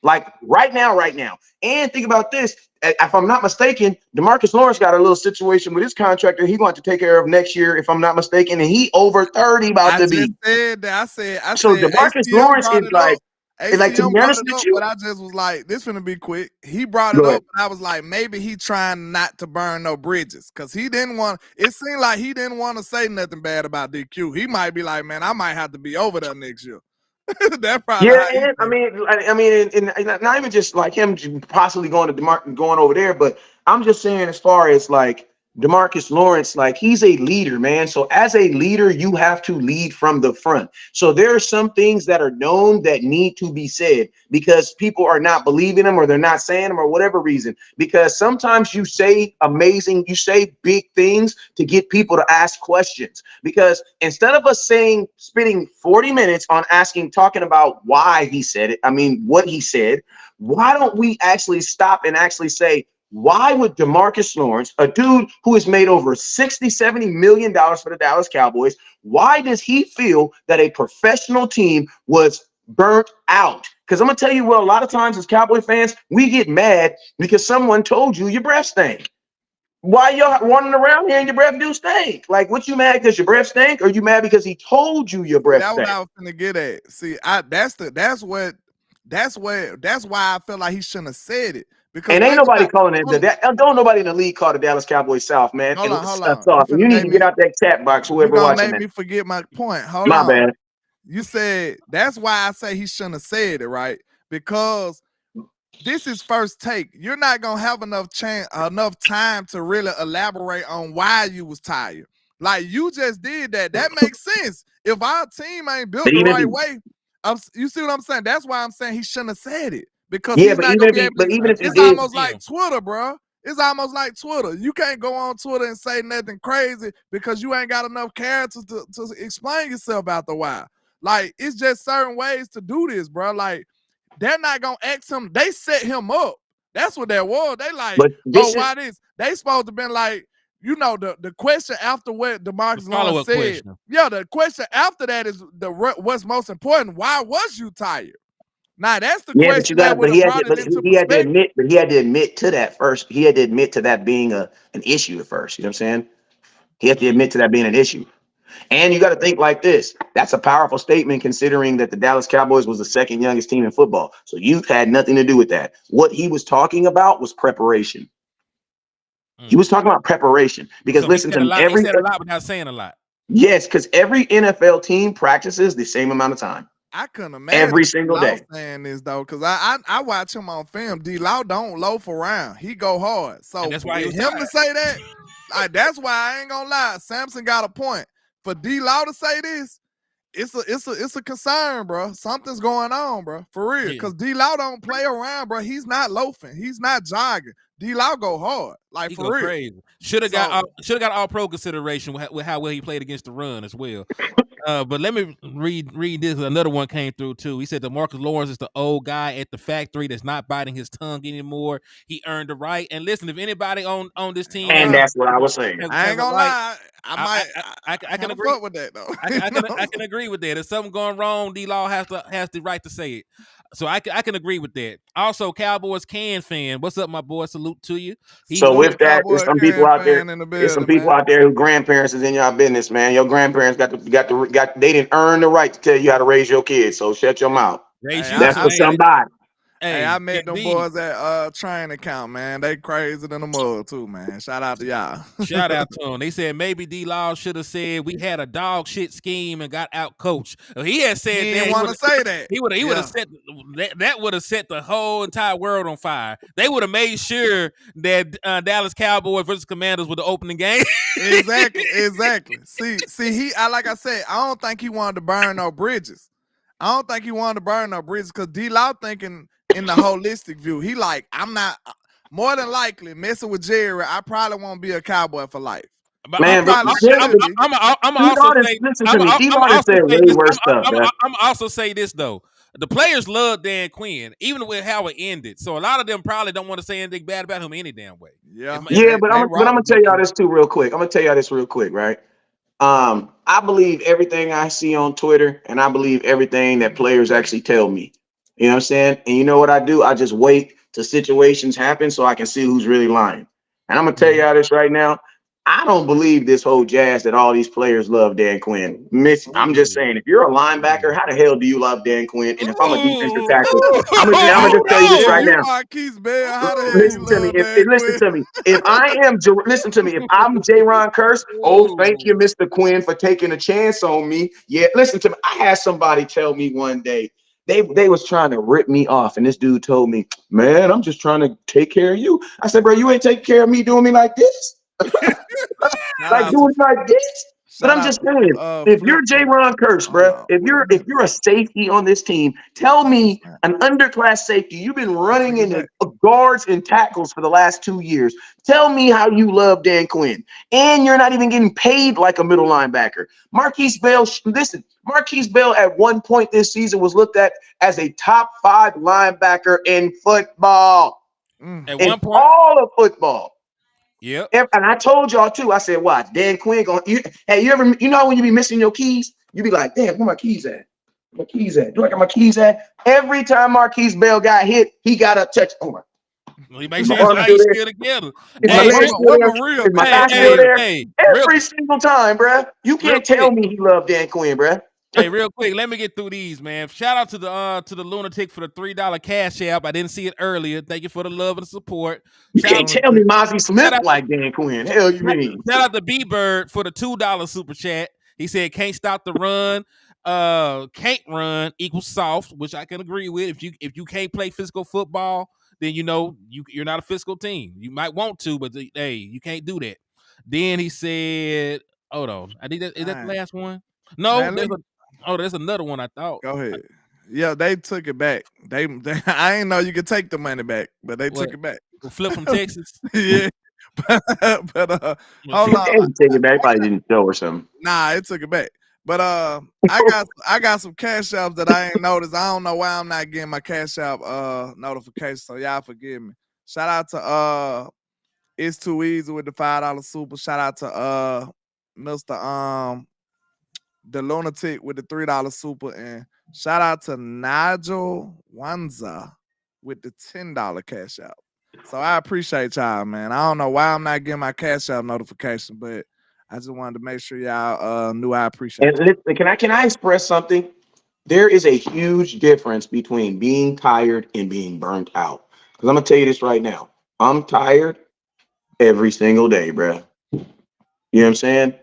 [SPEAKER 3] Like right now. And think about this. If I'm not mistaken, Demarcus Lawrence got a little situation with his contractor he's going to take care of next year, if I'm not mistaken, and he over 30 about to be.
[SPEAKER 2] I said.
[SPEAKER 3] So Demarcus Lawrence is like.
[SPEAKER 2] It's like, to be honest with you, but I just was like, this finna be quick. He brought it up, and I was like, maybe he trying not to burn no bridges, because he didn't want. It seemed like he didn't want to say nothing bad about DQ. He might be like, man, I might have to be over there next year. That probably.
[SPEAKER 3] Yeah, I mean, and not even just like him possibly going over there, but I'm just saying as far as like Demarcus Lawrence, like he's a leader, man. So as a leader, you have to lead from the front. So there are some things that are known that need to be said because people are not believing them or they're not saying them or whatever reason. Because sometimes you say big things to get people to ask questions. Because instead of us spending 40 minutes on talking about why he said it, what he said, why don't we actually stop and actually say, why would Demarcus Lawrence, a dude who has made over $60-70 million for the Dallas Cowboys, why does he feel that a professional team was burnt out? Because I'm gonna tell you what, a lot of times as Cowboy fans, we get mad because someone told you your breath stink. Why y'all running around here and your breath do stink? Like, what you mad because your breath stink, or you mad because he told you your breath
[SPEAKER 2] That's
[SPEAKER 3] stink?
[SPEAKER 2] what I was gonna get at. See, that's why I feel like he shouldn't have said it. Because
[SPEAKER 3] And ain't nobody calling it that. Don't nobody in the league call the Dallas Cowboys South, man.
[SPEAKER 2] Hold on.
[SPEAKER 3] You need to get out that chat box,
[SPEAKER 2] You're
[SPEAKER 3] whoever
[SPEAKER 2] gonna
[SPEAKER 3] watching
[SPEAKER 2] make
[SPEAKER 3] that.
[SPEAKER 2] me forget my point. Hold
[SPEAKER 3] My
[SPEAKER 2] on.
[SPEAKER 3] bad.
[SPEAKER 2] You said that's why I say he shouldn't have said it, right? Because this is first take. You're not gonna have enough time to really elaborate on why you was tired. Like you just did that. That makes sense. If our team ain't built the right way, you see what I'm saying? That's why I'm saying he shouldn't have said it. Because he's not gonna be able to. It's almost like Twitter, bro. It's almost like Twitter. You can't go on Twitter and say nothing crazy because you ain't got enough characters to explain yourself out the while. Like, it's just certain ways to do this, bro. Like, they're not gonna ask him. They set him up. That's what that was. They like, why this? They supposed to been like, you know, the question after what Demarcus Lawrence said. Question. Yeah, the question after that is what's most important. Why was you tired? Now that's the question that would have brought it into perspective.
[SPEAKER 3] But he had to admit to that first. He had to admit to that being an issue at first. You know what I'm saying? He had to admit to that being an issue. And you got to think like this. That's a powerful statement considering that the Dallas Cowboys was the second youngest team in football. So youth had nothing to do with that. What he was talking about was preparation. He was talking about preparation. Because listen to me.
[SPEAKER 1] He said a lot without saying a lot.
[SPEAKER 3] Yes, because every NFL team practices the same amount of time.
[SPEAKER 2] I couldn't imagine
[SPEAKER 3] every single day
[SPEAKER 2] saying this though, because I watch him on film. Dlaw don't loaf around; he go hard. So
[SPEAKER 1] that's why
[SPEAKER 2] him to say that, like, that's why I ain't gonna lie. Samson got a point. For Dlaw to say this, it's a concern, bro. Something's going on, bro, for real. Because Dlaw don't play around, bro. He's not loafing. He's not jogging. Dlaw go hard, like he for real.
[SPEAKER 1] Crazy. Should have got all pro consideration with how well he played against the run as well. But let me read this. Another one came through too. He said Demarcus Lawrence is the old guy at the factory that's not biting his tongue anymore. He earned the right. And listen, if anybody on this team,
[SPEAKER 3] and that's what I was saying.
[SPEAKER 2] I ain't gonna lie. I can agree with that though.
[SPEAKER 1] I can agree with that. If something going wrong, Dlaw has the right to say it. So I can agree with that. Also, Cowboys fan, what's up, my boy? Salute to you.
[SPEAKER 3] So with that, there's some people out there. There's some people out there who grandparents is in your business, man. Your grandparents they didn't earn the right to tell you how to raise your kids. So shut your mouth. That's for somebody.
[SPEAKER 2] Hey, I met them boys at training camp, man. They crazy than the mud too, man. Shout out to y'all.
[SPEAKER 1] Shout out to them. They said maybe Dlaw should have said we had a dog shit scheme and got out coached. He had said
[SPEAKER 2] he didn't want to say that.
[SPEAKER 1] He would have set that would have set the whole entire world on fire. They would have made sure that Dallas Cowboys versus Commanders were the opening game.
[SPEAKER 2] Exactly. See, like I said, I don't think he wanted to burn no bridges. Because Dlaw thinking in the holistic view. He like, I'm not, more than likely, messing with Jerry, I probably won't be a Cowboy for life.
[SPEAKER 1] But I'm also say this though. The players love Dan Quinn, even with how it ended. So a lot of them probably don't want to say anything bad about him any damn way.
[SPEAKER 3] Yeah, but I'm gonna tell y'all this too real quick. Right? I believe everything I see on Twitter, and I believe everything that players actually tell me. You know what I'm saying? And you know what I do? I just wait till situations happen so I can see who's really lying. And I'm gonna tell y'all this right now. I don't believe this whole jazz that all these players love Dan Quinn. I'm just saying, if you're a linebacker, how the hell do you love Dan Quinn? And if I'm a defensive tackle, I'm gonna just tell you this right now. Listen to me. If I'm J-Ron Curse, thank you, Mr. Quinn, for taking a chance on me. Yeah, listen to me. I had somebody tell me one day, they was trying to rip me off, and this dude told me, man, I'm just trying to take care of you. I said, bro, you ain't taking care of me doing me like this? Like doing like this? But I'm just saying, if you're J-Ron Curse, bro, if you're a safety on this team, tell me, an underclass safety, you've been running into guards and tackles for the last 2 years. Tell me how you love Dan Quinn. And you're not even getting paid like a middle linebacker. Marquise Bell at one point this season was looked at as a top 5 linebacker in football.
[SPEAKER 1] At one point,
[SPEAKER 3] all of football.
[SPEAKER 1] Yep.
[SPEAKER 3] And I told y'all too. I said, "Watch, Dan Quinn going." You know when you be missing your keys, you be like, "Damn, where my keys at?" My keys at? Do I got my keys at? Every time Marquise Bell got hit, he got up, touched. Oh my.
[SPEAKER 1] He makes
[SPEAKER 3] Is my
[SPEAKER 1] sure his
[SPEAKER 3] arm
[SPEAKER 1] legs
[SPEAKER 3] still there?
[SPEAKER 1] still together.
[SPEAKER 3] Is my
[SPEAKER 1] Hey,
[SPEAKER 3] leg still
[SPEAKER 2] what
[SPEAKER 3] there?
[SPEAKER 2] Maria
[SPEAKER 3] Is my
[SPEAKER 1] hey,
[SPEAKER 3] thigh still
[SPEAKER 1] hey,
[SPEAKER 2] did?
[SPEAKER 3] there?
[SPEAKER 1] hey,
[SPEAKER 3] Every single time, bruh. You
[SPEAKER 1] real
[SPEAKER 3] can't tell
[SPEAKER 1] quick.
[SPEAKER 3] me he loved Dan Quinn, bruh.
[SPEAKER 1] Hey, real quick, let me get through these, man. Shout out to the lunatic for the $3 cash app. I didn't see it earlier. Thank you for the love and support.
[SPEAKER 3] You
[SPEAKER 1] Shout
[SPEAKER 3] can't
[SPEAKER 1] out,
[SPEAKER 3] tell me Mozzie
[SPEAKER 1] shout
[SPEAKER 3] Smith
[SPEAKER 1] out,
[SPEAKER 3] like Dan Quinn. Hell, you mean?
[SPEAKER 1] shout out to B Bird for the $2 super chat. He said can't stop the run. Can't run equals soft, which I can agree with. If you can't play physical football, then you're not a physical team. You might want to, but hey, you can't do that. Then he said, hold on. I think is that the last one? No,
[SPEAKER 2] Man,
[SPEAKER 1] there's another one I thought.
[SPEAKER 2] go ahead. Yeah, they took it back. They I ain't know you could take the money back, but they took it back.
[SPEAKER 1] Flip from Texas.
[SPEAKER 2] Yeah. but hold on.
[SPEAKER 3] Take it back. Probably didn't show or something.
[SPEAKER 2] Nah, it took it back. But I got some cash apps that I ain't noticed. I don't know why I'm not getting my cash app notification. So y'all forgive me. Shout out to It's Too Easy with the $5 super. Shout out to Mr. The Lunatic with the $3 super, and shout out to Nigel Wanza with the $10 cash out. So I appreciate y'all, man. I don't know why I'm not getting my cash out notification, but I just wanted to make sure y'all knew I appreciate it.
[SPEAKER 3] And listen, can I express something? There is a huge difference between being tired and being burnt out. Because I'm gonna tell you this right now. I'm tired every single day, bro. You know what I'm saying?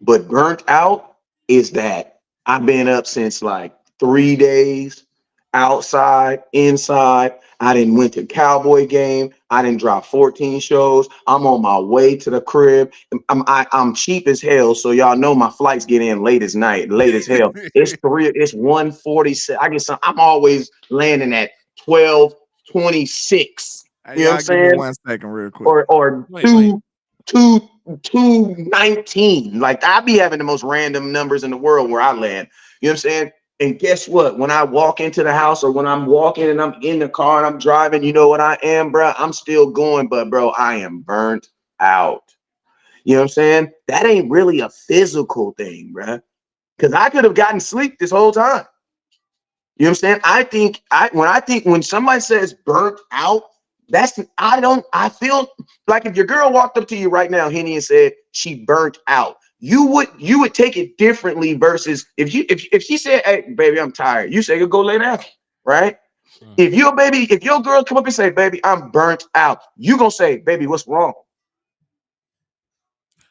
[SPEAKER 3] But burnt out is that I've been up since like 3 days, outside, inside. I didn't went to Cowboy game. I didn't drop 14 shows. I'm on my way to the crib. I'm cheap as hell, so y'all know my flights get in late as hell. It's 1:46. I get some. I'm always landing at 12:26.
[SPEAKER 2] Hey,
[SPEAKER 3] You know what I'm
[SPEAKER 2] y'all give me
[SPEAKER 3] saying?
[SPEAKER 2] 1 second real quick.
[SPEAKER 3] Or two 219. Like I be having the most random numbers in the world where I land. You know what I'm saying? And guess what? When I walk into the house or when I'm walking and I'm in the car and I'm driving, you know what I am, bro? I'm still going, but bro, I am burnt out. You know what I'm saying? That ain't really a physical thing, bro. Because I could have gotten sleep this whole time. You know what I'm saying? I think when somebody says burnt out, I feel like if your girl walked up to you right now, Henny, and said she burnt out, you would take it differently versus if she said, hey, baby, I'm tired, you say go lay down, right? If your girl come up and say, baby, I'm burnt out, you gonna say, baby, what's wrong?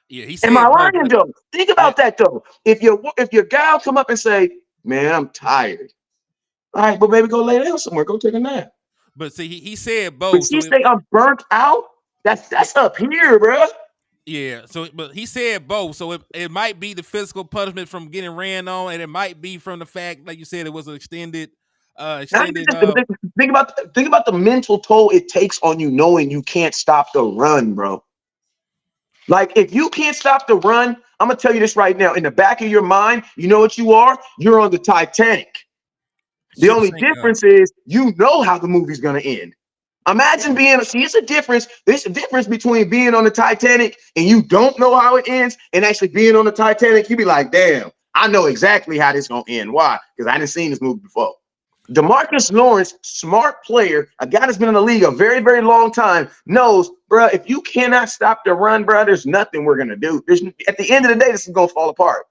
[SPEAKER 1] Yeah, he said,
[SPEAKER 3] am I lying though? Think about that though. If your gal come up and say, man, I'm tired. All right, but baby, go lay down somewhere. Go take a nap.
[SPEAKER 1] But see, he said
[SPEAKER 3] But
[SPEAKER 1] both.
[SPEAKER 3] she say I'm burnt out. That's up here, bro.
[SPEAKER 1] Yeah. So, but he said both. So it might be the physical punishment from getting ran on, and it might be from the fact, like you said, it was an extended.
[SPEAKER 3] Think about the mental toll it takes on you knowing you can't stop the run, bro. Like if you can't stop the run, I'm gonna tell you this right now. In the back of your mind, you know what you are? You're on the Titanic. The only difference is you know how the movie's gonna end. Imagine it's a difference. There's a difference between being on the Titanic and you don't know how it ends and actually being on the Titanic. You be like, damn, I know exactly how this gonna end. Why? Because I didn't seen this movie before. Demarcus Lawrence, smart player, a guy that's been in the league a very, very long time, knows, bro, if you cannot stop the run, bro, there's nothing we're gonna do. At the end of the day, this is gonna fall apart.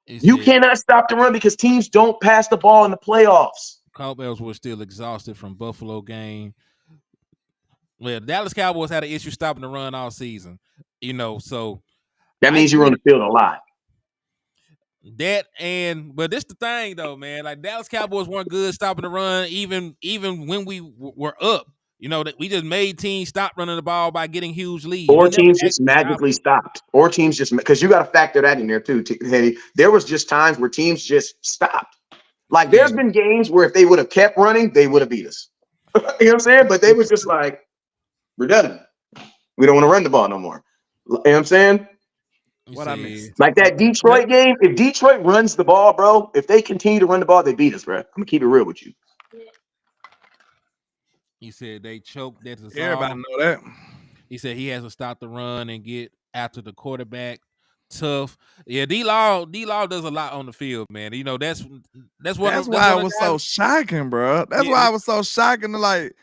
[SPEAKER 3] You cannot stop the run because teams don't pass the ball in the playoffs.
[SPEAKER 1] Cowboys were still exhausted from Buffalo game. Well, the Dallas Cowboys had an issue stopping the run all season. So
[SPEAKER 3] that means you're on the field a lot.
[SPEAKER 1] But this the thing though, man. Like Dallas Cowboys weren't good stopping the run, even when we were up. That we just made teams stop running the ball by getting huge leads.
[SPEAKER 3] Or teams just magically stopped. Or teams just because you got to factor that in there too, Teddy. There was just times where teams just stopped. Like there's been games where if they would have kept running, they would have beat us. You know what I'm saying? But they was just like, we're done. We don't want to run the ball no more. You know what I'm saying?
[SPEAKER 2] What I missed?
[SPEAKER 3] Like that Detroit game, if Detroit runs the ball, bro, if they continue to run the ball, they beat us, bro. I'm gonna keep it real with you.
[SPEAKER 1] He said they choked.
[SPEAKER 2] Everybody know that.
[SPEAKER 1] He said he has to stop the run and get after the quarterback tough. Yeah, Dlaw does a lot on the field, man. You know, that's why
[SPEAKER 2] it was so shocking, bro. That's why it was so shocking. Like,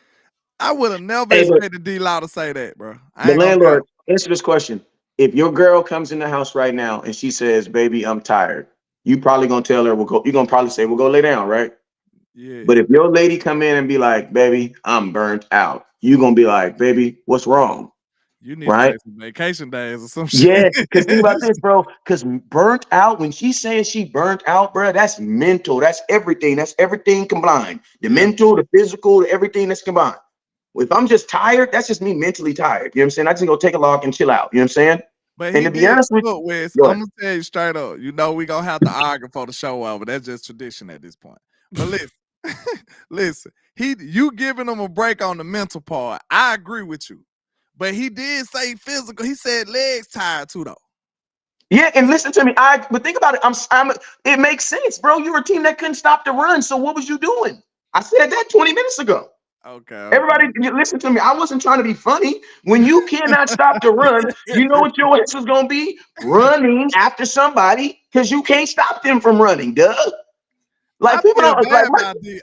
[SPEAKER 2] I would have never expected Dlaw to say that, bro.
[SPEAKER 3] The landlord, answer this question. If your girl comes in the house right now and she says, "Baby, I'm tired," you probably gonna tell her, you're gonna probably say, "We'll go lay down," right?
[SPEAKER 2] Yeah.
[SPEAKER 3] But if your lady come in and be like, "Baby, I'm burnt out," you gonna be like, "Baby, what's wrong?"
[SPEAKER 2] You need to take some vacation days or some shit.
[SPEAKER 3] Yeah, because think about this, bro. Because burnt out, when she's saying she burnt out, bro, that's mental. That's everything. That's everything combined. The mental, the physical, everything that's combined. If I'm just tired, that's just me mentally tired. You know what I'm saying? I just go take a walk and chill out. You know what I'm saying?
[SPEAKER 2] But
[SPEAKER 3] and to be honest with
[SPEAKER 2] you, Wes, I'm gonna tell you straight up. You know we gonna have to argue for the show over. That's just tradition at this point. But listen, you giving him a break on the mental part. I agree with you. But he did say physical. He said legs tired too, though.
[SPEAKER 3] Yeah, and listen to me. But think about it. It makes sense, bro. You were a team that couldn't stop the run. So what was you doing? I said that 20 minutes ago.
[SPEAKER 2] Okay.
[SPEAKER 3] Everybody, listen to me. I wasn't trying to be funny. When you cannot stop the run, you know what your answer is going to be? Running after somebody because you can't stop them from running, duh. Like, people don't like.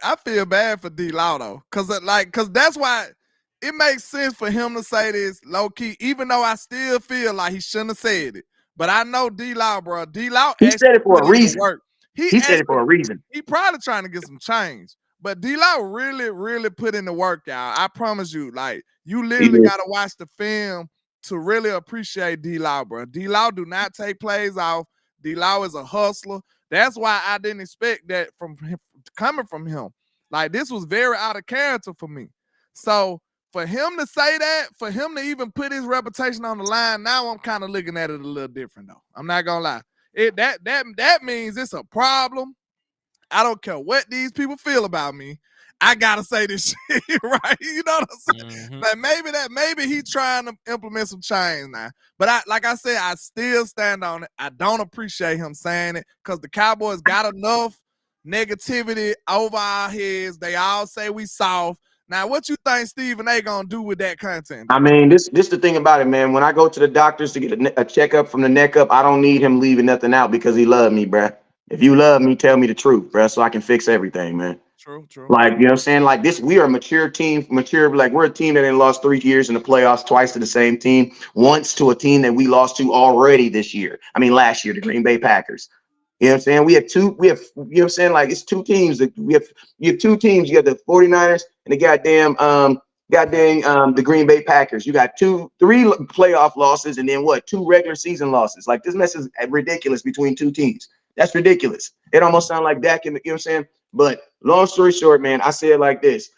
[SPEAKER 2] I feel bad for Dlaw though, because that's why it makes sense for him to say this low key, even though I still feel like he shouldn't have said it. But I know Dlaw, bro. Dlaw
[SPEAKER 3] he said it for a reason. He said it for a reason.
[SPEAKER 2] He probably trying to get some change. But Dlaw really, really put in the work, y'all. I promise you. Like, you literally got to watch the film to really appreciate Dlaw, bro. Dlaw do not take plays off. Dlaw is a hustler. That's why I didn't expect that from him, coming from him. Like, this was very out of character for me. So, for him to say that, for him to even put his reputation on the line, now I'm kind of looking at it a little different, though. I'm not going to lie. That means it's a problem. I don't care what these people feel about me. I gotta say this shit, right? You know what I'm saying? Like maybe he's trying to implement some change now. But like I said, I still stand on it. I don't appreciate him saying it because the Cowboys got enough negativity over our heads. They all say we soft. Now, what you think Stephen A gonna do with that content?
[SPEAKER 3] I mean, this the thing about it, man. When I go to the doctors to get a checkup from the neck up, I don't need him leaving nothing out because he loved me, bruh. If you love me, tell me the truth, bro, so I can fix everything, man.
[SPEAKER 2] True.
[SPEAKER 3] Like, you know what I'm saying? Like this, we are a mature team, like we're a team that ain't lost 3 years in the playoffs twice to the same team, once to a team that we lost to already this year. I mean, last year, the Green Bay Packers. You know what I'm saying? You know what I'm saying? Like, it's two teams that you have two teams. You got the 49ers and the the Green Bay Packers. You got 3 playoff losses and then 2 regular season losses. Like, this mess is ridiculous between two teams. That's ridiculous. It almost sounds like Dak, you know what I'm saying? But long story short, man, I say it like this.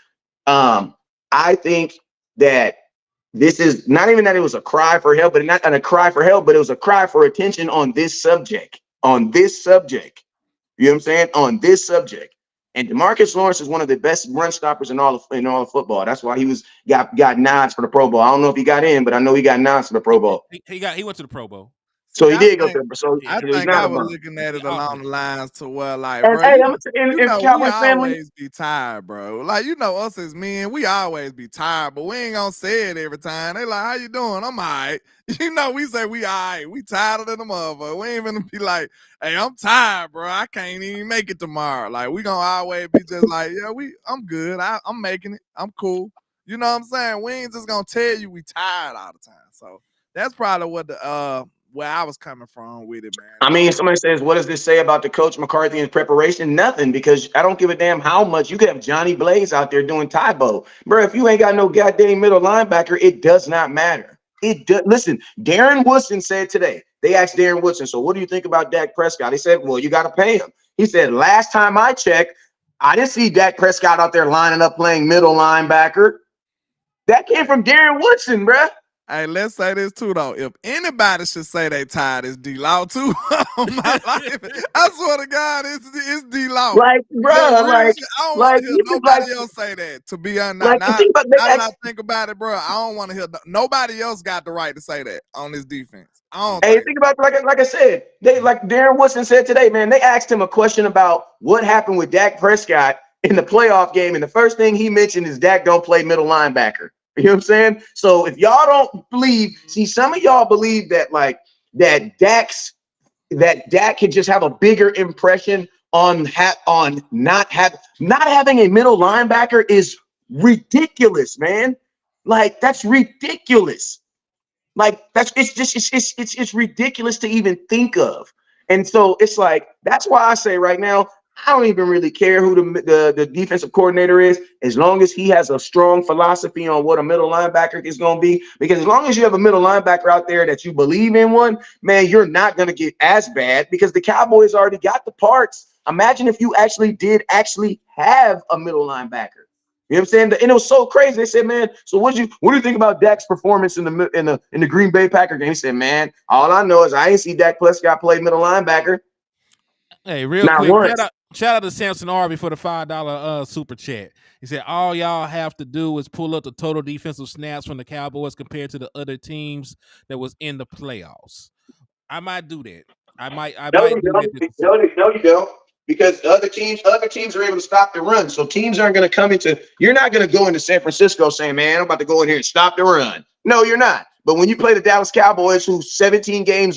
[SPEAKER 3] I think that this is not even that it was a cry for help, but not a cry for help, but it was a cry for attention on this subject. You know what I'm saying? On this subject. And Demarcus Lawrence is one of the best run stoppers in all of football. That's why he got nods for the Pro Bowl. I don't know if he got in, but I know he got nods for the Pro Bowl.
[SPEAKER 1] He went to the Pro Bowl.
[SPEAKER 3] So he did go to the. So
[SPEAKER 2] I think I was looking at it along the lines to where, like,
[SPEAKER 3] and,
[SPEAKER 2] bro,
[SPEAKER 3] hey,
[SPEAKER 2] we
[SPEAKER 3] Cowboys family
[SPEAKER 2] always be tired, bro. Like, you know, us as men, we always be tired, but we ain't gonna say it every time. They like, how you doing? I'm all right. You know, we say we all right. We tired than the motherfucker. We ain't gonna be like, hey, I'm tired, bro. I can't even make it tomorrow. Like, we gonna always be just like, yeah, I'm good. I'm making it. I'm cool. You know what I'm saying? We ain't just gonna tell you we tired all the time. So that's probably what where I was coming from with it, man.
[SPEAKER 3] I mean, somebody says, what does this say about the coach McCarthy in preparation? Nothing, because I don't give a damn how much. You could have Johnny Blaze out there doing Tybo. Bro, if you ain't got no goddamn middle linebacker, it does not matter. Listen, Darren Woodson said today, they asked Darren Woodson, so what do you think about Dak Prescott? He said, well, you got to pay him. He said, last time I checked, I didn't see Dak Prescott out there lining up playing middle linebacker. That came from Darren Woodson, bro.
[SPEAKER 2] Hey, let's say this too, though. If anybody should say they tired, it's Dlaw too. My life. I swear to God, it's Dlaw.
[SPEAKER 3] Like, bro,
[SPEAKER 2] I don't want to hear nobody else say that. To be honest, now that I think about it, bro, I don't want to hear nobody else got the right to say that on this defense.
[SPEAKER 3] Think about it, like I said, like Darren Woodson said today, man. They asked him a question about what happened with Dak Prescott in the playoff game, and the first thing he mentioned is Dak don't play middle linebacker. You know what I'm saying? So if y'all don't believe, see, some of y'all believe that, like, that Dak could just have a bigger impression on not having a middle linebacker is ridiculous, man. Like, that's ridiculous. Like, it's ridiculous to even think of. And so it's like, that's why I say right now, I don't even really care who the defensive coordinator is, as long as he has a strong philosophy on what a middle linebacker is going to be. Because as long as you have a middle linebacker out there that you believe in one, man, you're not going to get as bad because the Cowboys already got the parts. Imagine if you actually have a middle linebacker. You know what I'm saying? And it was so crazy. They said, man, so what do you think about Dak's performance in the Green Bay Packer game? He said, man, all I know is I ain't see Dak Prescott play middle linebacker.
[SPEAKER 1] Hey, real quick, shout out to Samson Arby for the $5 super chat. He said, all y'all have to do is pull up the total defensive snaps from the Cowboys compared to the other teams that was in the playoffs. I might do that. No,
[SPEAKER 3] you don't. Because other teams are able to stop the run. So teams aren't going to come into – you're not going to go into San Francisco saying, man, I'm about to go in here and stop the run. No, you're not. But when you play the Dallas Cowboys, who over 17 games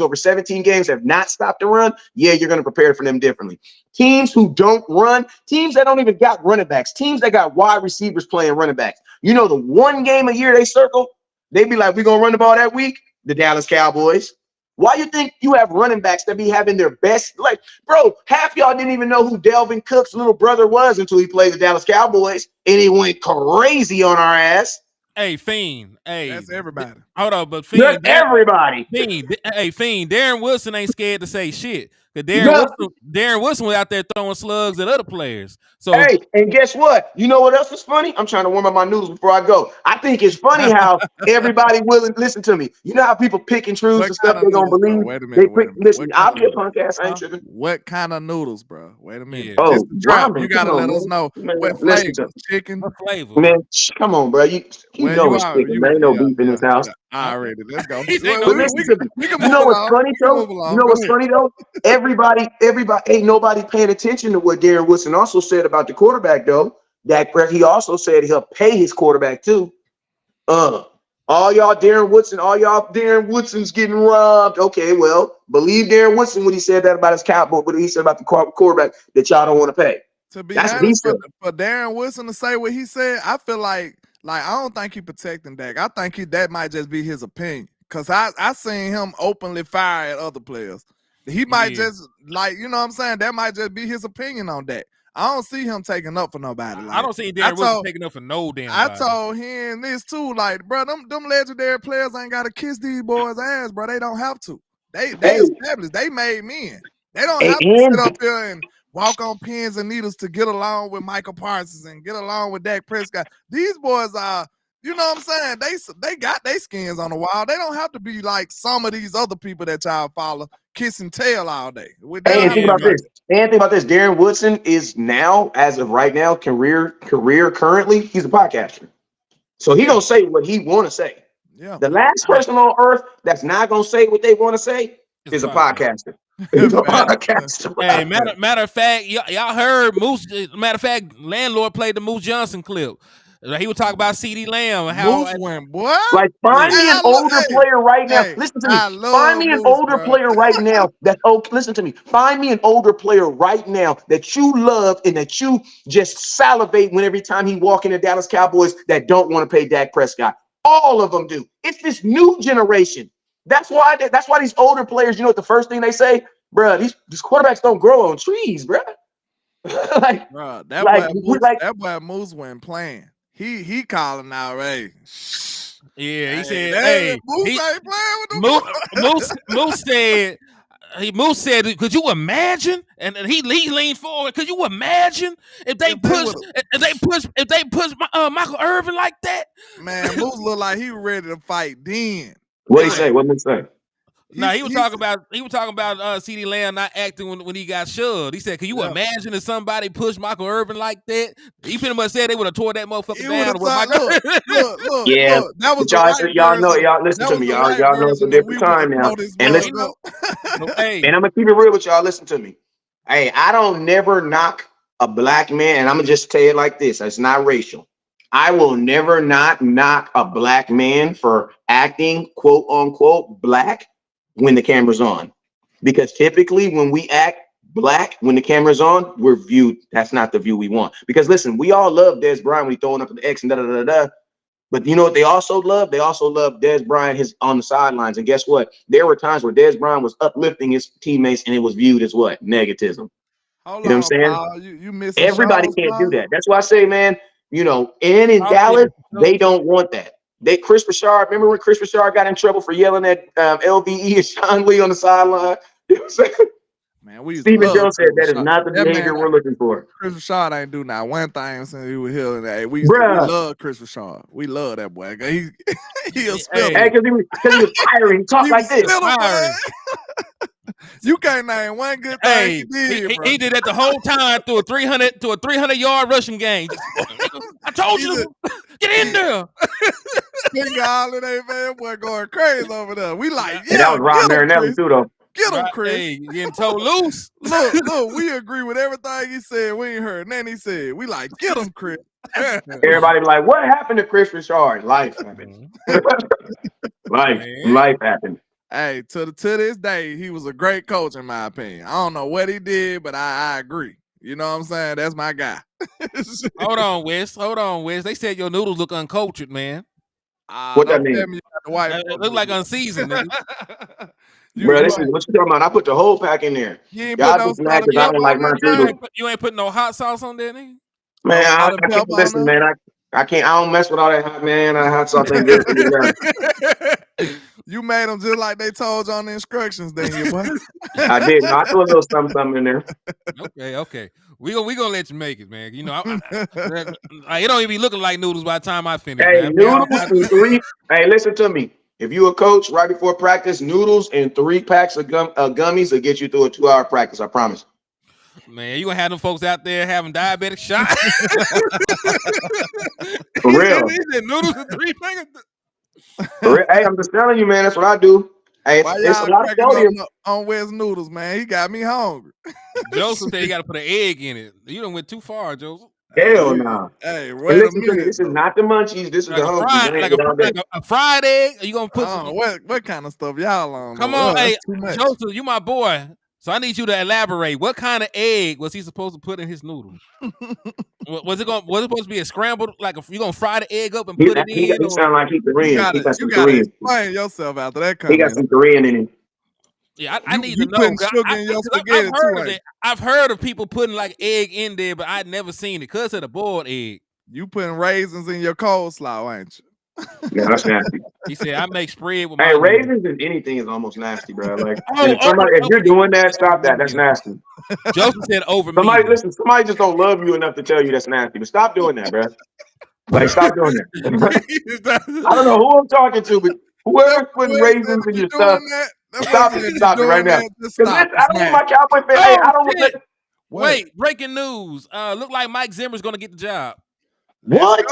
[SPEAKER 3] have not stopped the run, yeah, you're going to prepare for them differently. Teams who don't run, teams that don't even got running backs, teams that got wide receivers playing running backs. You know, the one game a year they circle, they be like, we're going to run the ball that week? The Dallas Cowboys. Why you think you have running backs that be having their best? Like, bro, half y'all didn't even know who Delvin Cook's little brother was until he played the Dallas Cowboys, and he went crazy on our ass.
[SPEAKER 1] Hey, Fiend. Hey,
[SPEAKER 2] that's everybody.
[SPEAKER 1] Hold on, but Fiend.
[SPEAKER 3] That's everybody.
[SPEAKER 1] Fiend. Hey, Fiend. Darren Wilson ain't scared to say shit. Darren Wilson was out there throwing slugs at other players. So
[SPEAKER 3] hey, and guess what? You know what else is funny? I'm trying to warm up my noodles before I go. I think it's funny how everybody willing listen to me. You know how people pick and choose the stuff they're gonna believe.
[SPEAKER 2] Wait a minute.
[SPEAKER 3] Listen, I'll be a punk ass. I ain't tripping.
[SPEAKER 2] What kind of noodles, bro? Wait a minute.
[SPEAKER 3] Oh,
[SPEAKER 2] ramen. You gotta let us know what flavor. Chicken.
[SPEAKER 1] What flavor?
[SPEAKER 3] Man, come on, bro. You know it's chicken. There ain't no beef in this house.
[SPEAKER 2] Already, let's go.
[SPEAKER 3] You know what's funny though? Everybody, ain't nobody paying attention to what Darren Woodson also said about the quarterback, though. Dak Prescott, he also said he'll pay his quarterback too. All y'all Darren Woodson's getting robbed. Okay, well, believe Darren Woodson when he said that about his Cowboy, but he said about the quarterback that y'all don't want to pay.
[SPEAKER 2] To be honest, for Darren Woodson to say what he said, I feel like I don't think he protecting Dak. I think that might just be his opinion. Cause I seen him openly fire at other players. He might just you know what I'm saying? That might just be his opinion on that. I don't see him taking up for nobody.
[SPEAKER 1] I don't see Darren Wilson taking up for no damn body.
[SPEAKER 2] I told him this too, like, bro, them legendary players ain't got to kiss these boys' ass, bro. They don't have to. They established. They made men. They don't have to sit up here and walk on pins and needles to get along with Michael Parsons and get along with Dak Prescott. These boys are, you know what I'm saying? They got their skins on the wall. They don't have to be like some of these other people that y'all follow, kissing tail all day.
[SPEAKER 3] And think about this. Darren Woodson is now, as of right now, career currently, he's a podcaster. So he gonna say what he want to say.
[SPEAKER 2] Yeah.
[SPEAKER 3] The last person on earth that's not gonna say what they want to say is a podcaster. He's a podcaster.
[SPEAKER 1] Hey, matter of fact, y'all heard Moose. Matter of fact, Landlord played the Moose Johnson clip. He would talk about CeeDee Lamb and how
[SPEAKER 2] Moose went, boy.
[SPEAKER 3] Like, find me an older player right now. Listen to me. Find me an older player right now. Listen to me. Find me an older player right now that you love and that you just salivate when every time he walk into Dallas Cowboys that don't want to pay Dak Prescott. All of them do. It's this new generation. That's why these older players, you know what the first thing they say? Bruh, these quarterbacks don't grow on trees, bruh.
[SPEAKER 2] That boy Moose went playing. He calling out, hey.
[SPEAKER 1] Yeah, he said, hey,
[SPEAKER 2] Moose ain't playing with
[SPEAKER 1] them. Moose said, could you imagine? And he leaned forward. Could you imagine if they push Michael Irvin like that?
[SPEAKER 2] Man, Moose looked like he was ready to fight then.
[SPEAKER 3] What he say? What did he say?
[SPEAKER 1] No, he was talking about CeeDee Lamb not acting when he got shoved. He said, "Can you imagine if somebody pushed Michael Irvin like that?" He pretty much said they would have tore that motherfucker down.
[SPEAKER 3] Look, yeah, that was y'all know. Y'all listen to me. Y'all know it's a different time now. And listen, and I'm gonna keep it real with y'all. Listen to me. Hey, I don't never knock a black man, and I'm gonna just tell you like this. It's not racial. I will never not knock a black man for acting quote unquote black. when the camera's on, because typically when we act black when the camera's on, we're viewed. That's not the view we want. Because listen, we all love Dez Bryant when he's throwing up an X and da da da da. But you know what they also love? They also love Dez Bryant on the sidelines. And guess what? There were times where Dez Bryant was uplifting his teammates and it was viewed as what? Negativism.
[SPEAKER 2] Hold
[SPEAKER 3] you know
[SPEAKER 2] on,
[SPEAKER 3] what I'm saying?
[SPEAKER 2] Paul. You missing
[SPEAKER 3] Everybody
[SPEAKER 2] shows,
[SPEAKER 3] can't
[SPEAKER 2] Paul?
[SPEAKER 3] do that. That's why I say, man, you know, in Dallas, they don't want that. Chris Richard, remember when Chris Richard got in trouble for yelling at LVE and Sean Lee on the sideline? You know what I'm saying?
[SPEAKER 2] Man, we
[SPEAKER 3] Stephen Jones said that is not the behavior we're looking for.
[SPEAKER 2] Chris Richard ain't do not one thing since he was here. Hey, we love Chris Richard. We love that boy. He a spiller.
[SPEAKER 3] Hey, because he was tiring. He talked like this.
[SPEAKER 2] You can't name one good thing he did.
[SPEAKER 1] He did that the whole time through a 300-yard rushing game. I told you, get in there.
[SPEAKER 2] Big holiday, man, boy, going crazy over there. We like,
[SPEAKER 3] yeah, that was Rob Marinelli too, though.
[SPEAKER 2] Get him, Chris.
[SPEAKER 1] Hey, getting told loose.
[SPEAKER 2] Look, we agree with everything he said. We ain't heard nothing he said. We like, get him, Chris.
[SPEAKER 3] Everybody be like, what happened to Chris Richard? Life happened. Life happened.
[SPEAKER 2] Hey, to this day, he was a great coach, in my opinion. I don't know what he did, but I agree. You know what I'm saying? That's my guy.
[SPEAKER 1] Hold on, Wes. They said your noodles look uncultured, man.
[SPEAKER 3] What that mean?
[SPEAKER 1] It look like unseasoned.
[SPEAKER 3] Bro, this is what you talking about. I put the whole pack in there.
[SPEAKER 2] You ain't
[SPEAKER 3] Y'all just mad because I don't like my noodles.
[SPEAKER 1] You ain't putting no hot sauce on there, nigga?
[SPEAKER 3] Man, I can't listen, man. I can't. I don't mess with all that hot, man. That hot sauce ain't good for me.
[SPEAKER 2] You made them just like they told you on the instructions, then you boy.
[SPEAKER 3] I did. No, I threw a little something in there.
[SPEAKER 1] Okay. We gonna let you make it, man. You know, it don't even be looking like noodles by the time I finish.
[SPEAKER 3] Hey, noodles and 3. Hey, listen to me. If you a coach right before practice, noodles and 3 packs of gummies will get you through a 2-hour practice. I promise.
[SPEAKER 1] Man, you gonna have them folks out there having diabetic shots?
[SPEAKER 3] For real.
[SPEAKER 1] He said noodles and 3 packs.
[SPEAKER 3] Hey, I'm just telling you, man. That's what I do. Hey, it's a lot of sodium
[SPEAKER 2] on Wes Noodles, man. He got me hungry.
[SPEAKER 1] Joseph said he got to put an egg in it. You done went too far, Joseph.
[SPEAKER 3] Hell no. Nah.
[SPEAKER 2] Hey,
[SPEAKER 3] listen to me. This is not the munchies. This is
[SPEAKER 1] like
[SPEAKER 3] the hungry.
[SPEAKER 1] Like a fried egg. Are you gonna put some?
[SPEAKER 2] What kind of stuff y'all on?
[SPEAKER 1] Come on, hey, Joseph, you my boy. So I need you to elaborate. What kind of egg was he supposed to put in his noodles? Was it supposed to be a scrambled? Like you gonna fry the egg up and put it in?
[SPEAKER 3] He sound like he's Korean.
[SPEAKER 2] You gotta explain yourself after that.
[SPEAKER 3] He got some Korean in him.
[SPEAKER 1] Yeah, I need to know.
[SPEAKER 2] Sugar in your spaghetti
[SPEAKER 1] I've heard of people putting like egg in there, but I'd never seen it because of the boiled egg.
[SPEAKER 2] You putting raisins in your coleslaw, ain't you?
[SPEAKER 3] Yeah, that's nasty.
[SPEAKER 1] He said, "I make spread with my."
[SPEAKER 3] Hey, raisins in anything is almost nasty, bro. Like, if you're doing that, stop that. That's nasty.
[SPEAKER 1] Joseph said, "Over
[SPEAKER 3] somebody, listen. Somebody just don't love you enough to tell you that's nasty. But stop doing that, bro. Like, stop doing that. I don't know who I'm talking to, but whoever's putting raisins in your stuff, stop it right now. I don't want my Cowboy fan. Hey, I don't want.
[SPEAKER 1] Wait, breaking news. Look like Mike Zimmer's gonna get the job.
[SPEAKER 3] What?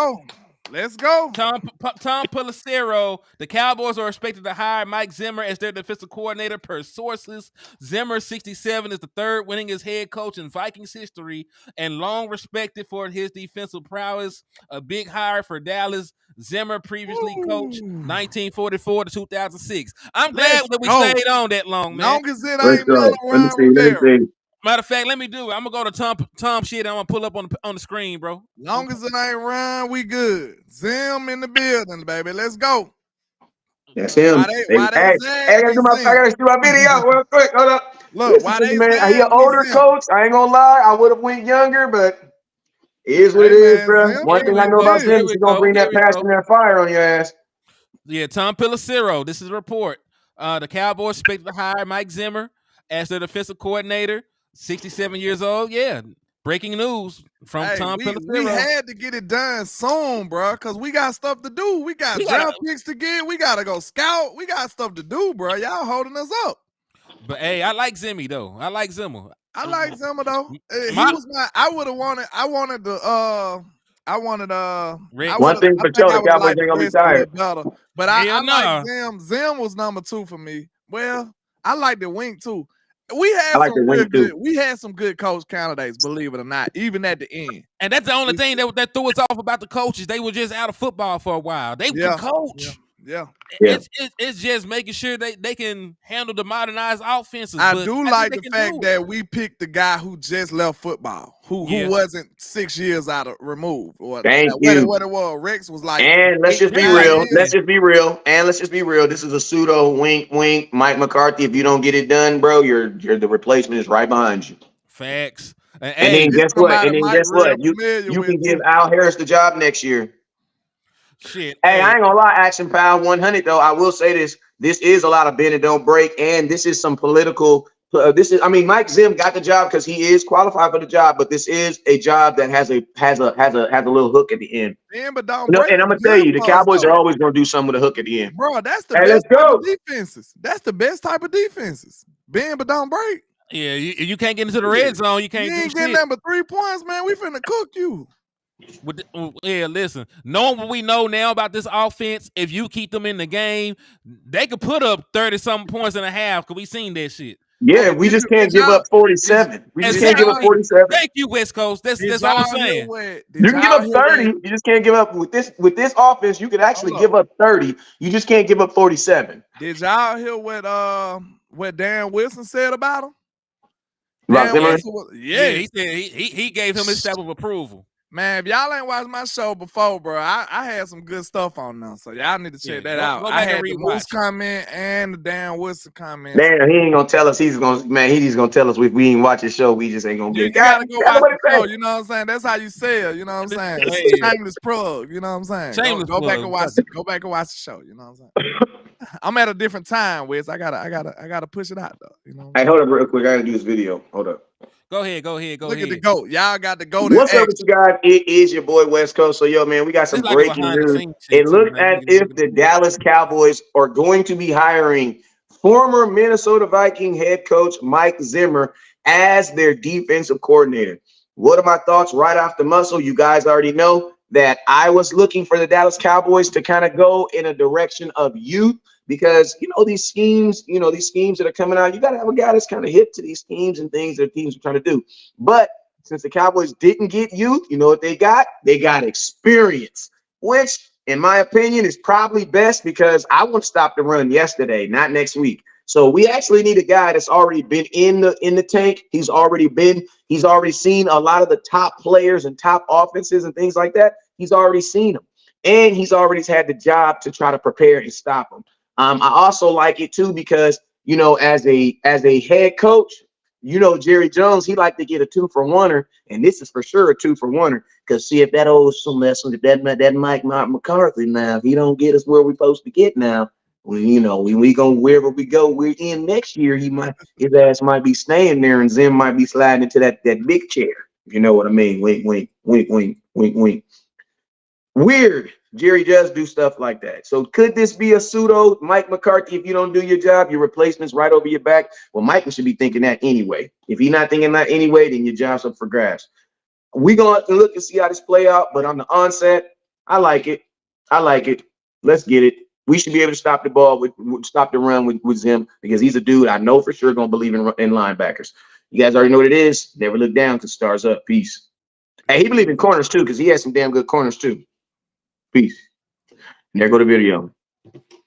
[SPEAKER 2] Let's go.
[SPEAKER 1] Tom Pelissero. The Cowboys are expected to hire Mike Zimmer as their defensive coordinator per sources. Zimmer, 67, is the third winningest head coach in Vikings history and long respected for his defensive prowess. A big hire for Dallas. Zimmer previously coached 1944 to 2006. I'm glad that we stayed on that long, man.
[SPEAKER 2] Long as it ain't
[SPEAKER 3] let me see.
[SPEAKER 1] Matter of fact, let me do it. I'm gonna go to Tom shit. I'm gonna pull up on the screen, bro.
[SPEAKER 2] Long as it ain't run, we good. Zim in the building, baby. Let's go.
[SPEAKER 3] That's him. I gotta do my video real quick. Hold up.
[SPEAKER 2] Look, why they
[SPEAKER 3] man? He an older coach. I ain't gonna lie. I would have went younger, but it is what it is, bro. One thing I know about Zim, he's gonna bring that passion and that fire on your ass.
[SPEAKER 1] Yeah, Tom Pelissero. This is a report. The Cowboys expect to hire Mike Zimmer as their defensive coordinator. 67 years old. Yeah. Breaking news from Tom Pelissero.
[SPEAKER 2] We had to get it done soon, bro, because we got stuff to do. We got draft picks to get. We got to go scout. We got stuff to do, bro. Y'all holding us up.
[SPEAKER 1] But, hey, I like Zimmy, though. I like Zimmer.
[SPEAKER 2] He was my – I would have wanted – one thing for sure, the Cowboys ain't going to be tired. But I like Zim. Zim was number 2 for me. Well, I like the Wink, too. We had some good coach candidates, believe it or not, even at the end.
[SPEAKER 1] And that's the only thing that threw us off about the coaches. They were just out of football for a while. They could coach.
[SPEAKER 2] Yeah.
[SPEAKER 1] It's just making sure they can handle the modernized offenses.
[SPEAKER 2] I
[SPEAKER 1] but
[SPEAKER 2] do like the fact that we picked the guy who just left football, who wasn't 6 years out of removed. Or
[SPEAKER 3] Thank you.
[SPEAKER 2] What it was, Rex was like.
[SPEAKER 3] And let's just be real. Let's just be real. And let's just be real. This is a pseudo wink, wink. Mike McCarthy. If you don't get it done, bro, you're the replacement is right behind you.
[SPEAKER 1] Facts.
[SPEAKER 3] And then guess what? You can give Al Harris the job next year.
[SPEAKER 1] Shit.
[SPEAKER 3] Hey, I ain't gonna lie, Action Pal 100 though. I will say this: this is a lot of bend and don't break, and this is some political. Mike Zim got the job because he is qualified for the job, but this is a job that has a little hook at the end.
[SPEAKER 2] And I'm gonna
[SPEAKER 3] tell you, the Cowboys are always gonna do something with a hook at the end.
[SPEAKER 2] Bro, that's the best type of defenses. That's the best type of defenses. Bend but don't break.
[SPEAKER 1] Yeah, you can't get into the red zone. You ain't
[SPEAKER 2] getting that but 3 points, man. We finna cook you.
[SPEAKER 1] Listen, knowing what we know now about this offense, if you keep them in the game, they could put up 30-something points in a half because we seen that shit.
[SPEAKER 3] Yeah, we just can't give up 47. We just can't give up 47.
[SPEAKER 1] Thank you, West Coast. That's all I'm saying.
[SPEAKER 3] You can give up 30. You just can't give up with this offense. You could actually give up 30. You just can't give up 47.
[SPEAKER 2] Did y'all hear what Dan Wilson said about him?
[SPEAKER 1] He said he gave him his stamp of approval.
[SPEAKER 2] Man, if y'all ain't watched my show before, bro, I had some good stuff on them, so y'all need to check that out. I had the Moose comment and the Dan Wilson comment.
[SPEAKER 3] Man, he ain't gonna tell us. He's just gonna tell us if we ain't watch his show, we just ain't gonna get.
[SPEAKER 2] You gotta go watch the show. You know what I'm saying? That's how you sell. You know what I'm saying? Shameless plug. You know what I'm saying? Go back and watch. Go back and watch the show. You know what I'm saying? I'm at a different time, Wes. I gotta push it out though. You know.
[SPEAKER 3] Hey, hold up real quick. I gotta do this video. Hold up.
[SPEAKER 1] Go ahead.
[SPEAKER 2] Look at the GOAT. Y'all got the GOAT.
[SPEAKER 3] What's up with you guys? It is your boy West Coast. So, yo, man, we got some breaking news. It looks as if the Dallas Cowboys are going to be hiring former Minnesota Viking head coach Mike Zimmer as their defensive coordinator. What are my thoughts right off the muscle? You guys already know that I was looking for the Dallas Cowboys to kind of go in a direction of youth. Because, these schemes that are coming out, you got to have a guy that's kind of hip to these schemes and things that teams are trying to do. But since the Cowboys didn't get youth, you know what they got? They got experience, which, in my opinion, is probably best because I want to stop the run yesterday, not next week. So we actually need a guy that's already been in the tank. He's already seen a lot of the top players and top offenses and things like that. He's already seen them. And he's already had the job to try to prepare and stop them. I also like it too because as a head coach, Jerry Jones, he like to get a 2-for-1er, and this is for sure a 2-for-1er. Because see if that old that Mike McCarthy now, if he don't get us where we're supposed to get now, when we go wherever we go, we're in next year. His ass might be staying there, and Zim might be sliding into that big chair. You know what I mean? Wink, wink, wink, wink, wink, wink. Weird. Jerry does do stuff like that. So could this be a pseudo Mike McCarthy? If you don't do your job, your replacement's right over your back. Well, Mike should be thinking that anyway. If he's not thinking that anyway, then your job's up for grabs. We're going to look and see how this play out. But on the onset, I like it. Let's get it. We should be able to stop the run with Zim because he's a dude I know for sure going to believe in linebackers. You guys already know what it is. Never look down because stars up. Peace. Hey, he believes in corners too because he has some damn good corners too. Peace. And there go the video.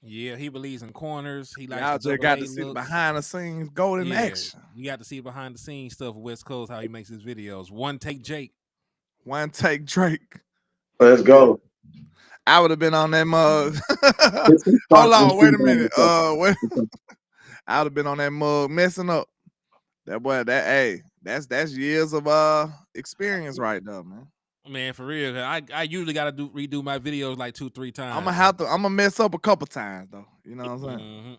[SPEAKER 1] Yeah, he believes in corners. He likes.
[SPEAKER 2] Y'all just got to see behind the scenes golden action.
[SPEAKER 1] You got to see behind the scenes stuff. West Coast, how he makes his videos. One take Jake.
[SPEAKER 2] One take Drake.
[SPEAKER 3] Let's go.
[SPEAKER 2] I would have been on that mug. Hold on, wait a minute. I would have been on that mug messing up. That boy, that's years of experience right there, man.
[SPEAKER 1] Man, for real, I usually gotta redo my videos like 2-3 times.
[SPEAKER 2] I'm gonna mess up a couple times though. You know what I'm saying?
[SPEAKER 1] Mm-hmm.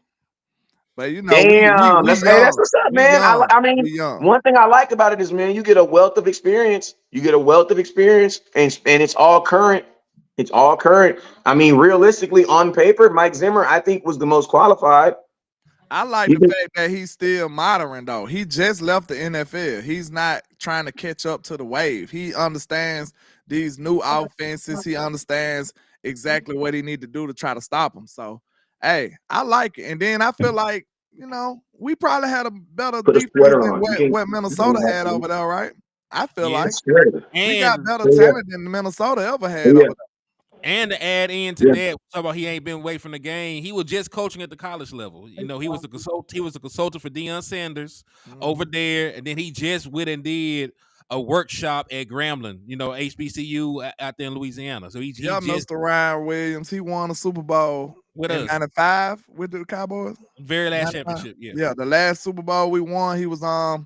[SPEAKER 2] But
[SPEAKER 3] damn, that's what's up, man. I mean, one thing I like about it is, man, you get a wealth of experience. And it's all current. It's all current. I mean, realistically, on paper, Mike Zimmer, I think, was the most qualified.
[SPEAKER 2] I like the fact that he's still modern, though. He just left the NFL. He's not trying to catch up to the wave. He understands these new offenses. He understands exactly what he need to do to try to stop them. So, hey, I like it. And then I feel like, we probably had a better defense than what Minnesota had over there, right? I feel like we got better talent than Minnesota ever had over there.
[SPEAKER 1] And to add into that, talk about he ain't been away from the game. He was just coaching at the college level. You know, he was a consultant for Deion Sanders over there, and then he just went and did a workshop at Grambling, you know, HBCU out there in Louisiana. So he just
[SPEAKER 2] Mr. Ryan Williams, he won a Super Bowl
[SPEAKER 1] with
[SPEAKER 2] in '95 with the Cowboys.
[SPEAKER 1] Very last
[SPEAKER 2] 95.
[SPEAKER 1] championship,
[SPEAKER 2] Yeah, the last Super Bowl we won, he was a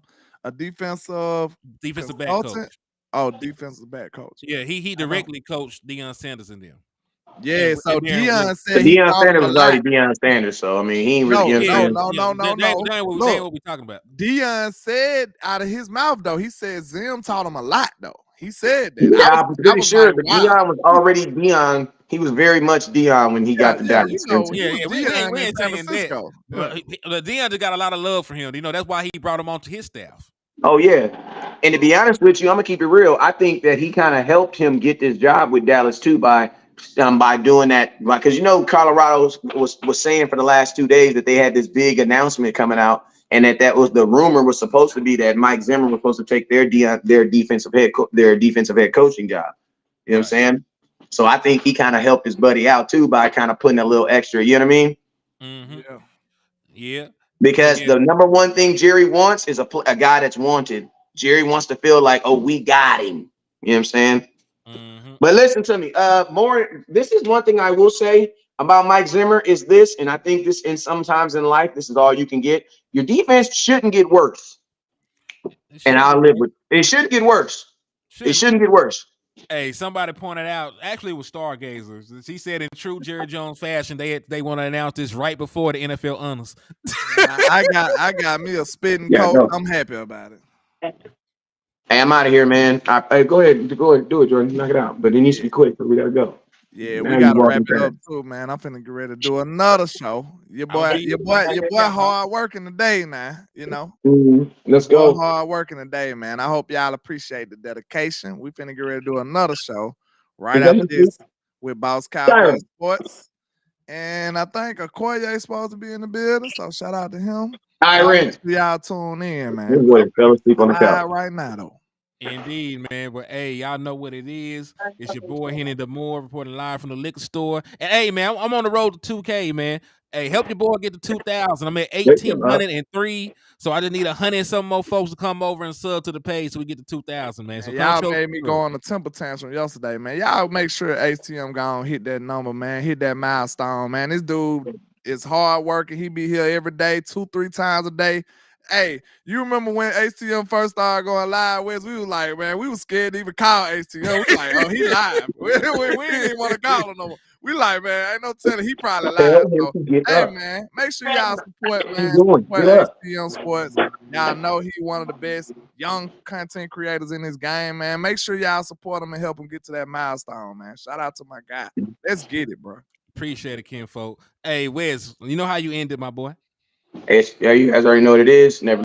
[SPEAKER 2] defensive
[SPEAKER 1] back coach.
[SPEAKER 2] Oh, defensive back coach.
[SPEAKER 1] Yeah, he directly coached Deion Sanders in them.
[SPEAKER 2] Yeah, so Deion
[SPEAKER 3] said Deion Sanders was already Deion Sanders, so I mean he ain't really
[SPEAKER 2] no.
[SPEAKER 1] That ain't what we talking about.
[SPEAKER 2] Deion said out of his mouth though, he said Zim taught him a lot though. He said that.
[SPEAKER 3] Yeah, I'm pretty sure, but Deion was already Deion. He was very much Deion when he got to Dallas.
[SPEAKER 1] We ain't saying that. Deion just got a lot of love for him. You know, that's why he brought him onto his staff.
[SPEAKER 3] Oh yeah, and to be honest with you, I'm gonna keep it real. I think that he kind of helped him get this job with Dallas too by doing that, because you know Colorado was saying for the last 2 days that they had this big announcement coming out, and that was the rumor was supposed to be that Mike Zimmer was supposed to take their defensive head coaching job. You know what I'm saying? So I think he kind of helped his buddy out too by kind of putting a little extra. You know what I mean?
[SPEAKER 1] Mm-hmm. Yeah.
[SPEAKER 3] Because the number one thing Jerry wants is a guy that's wanted. Jerry wants to feel like, oh, we got him. You know what I'm saying? Mm-hmm. But listen to me. This is one thing I will say about Mike Zimmer is this, and I think this, and sometimes in life, this is all you can get. Your defense shouldn't get worse. And I'll live with it. It shouldn't get worse. It shouldn't get worse.
[SPEAKER 1] Hey, somebody pointed out, actually it was Stargazers. He said in true Jerry Jones fashion, they want to announce this right before the NFL honors.
[SPEAKER 2] I got me a spitting coach. No. I'm happy about it.
[SPEAKER 3] Hey, I'm out of here, man. Go ahead, do it, Jordan. Knock it out. But it needs to be quick, but we gotta go.
[SPEAKER 2] Yeah, we gotta wrap it up too, man. I'm finna get ready to do another show. Your boy hard working today now, you know.
[SPEAKER 3] Let's go.
[SPEAKER 2] Hard working today, man. I hope y'all appreciate the dedication. We finna get ready to do another show right after this with Boss Cowboys Sports. And I think Okoye is supposed to be in the building, so shout out to him. Y'all tune in, man.
[SPEAKER 3] Fell asleep on the couch
[SPEAKER 2] right now, though.
[SPEAKER 1] Indeed, man. But hey, y'all know what it is. It's your boy Henny DeMoore reporting live from the liquor store. And hey, man, I'm on the road to 2K, man. Hey, help your boy get to 2,000. I'm at 1,803, so I just need 100 and some more folks to come over and sub to the page so we get to 2,000, man. So
[SPEAKER 2] y'all made me go on a temper tantrum yesterday, man. Y'all make sure ATM gonna hit that number, man. Hit that milestone, man. This dude is hard working. He be here every day, 2-3 times a day. Hey, you remember when ATM first started going live? We was like, man, we was scared to even call ATM. We was like, oh, he live. we didn't even want to call him no more. We like, man, ain't no telling he probably live. So, hey, man, make sure y'all support, man. Support ATM Sports. Y'all know he one of the best young content creators in this game, man. Make sure y'all support him and help him get to that milestone, man. Shout out to my guy. Let's get it, bro.
[SPEAKER 1] Appreciate it, Kinfolk. Hey, Wes, you know how you ended, my boy?
[SPEAKER 3] You guys already know what it is. Never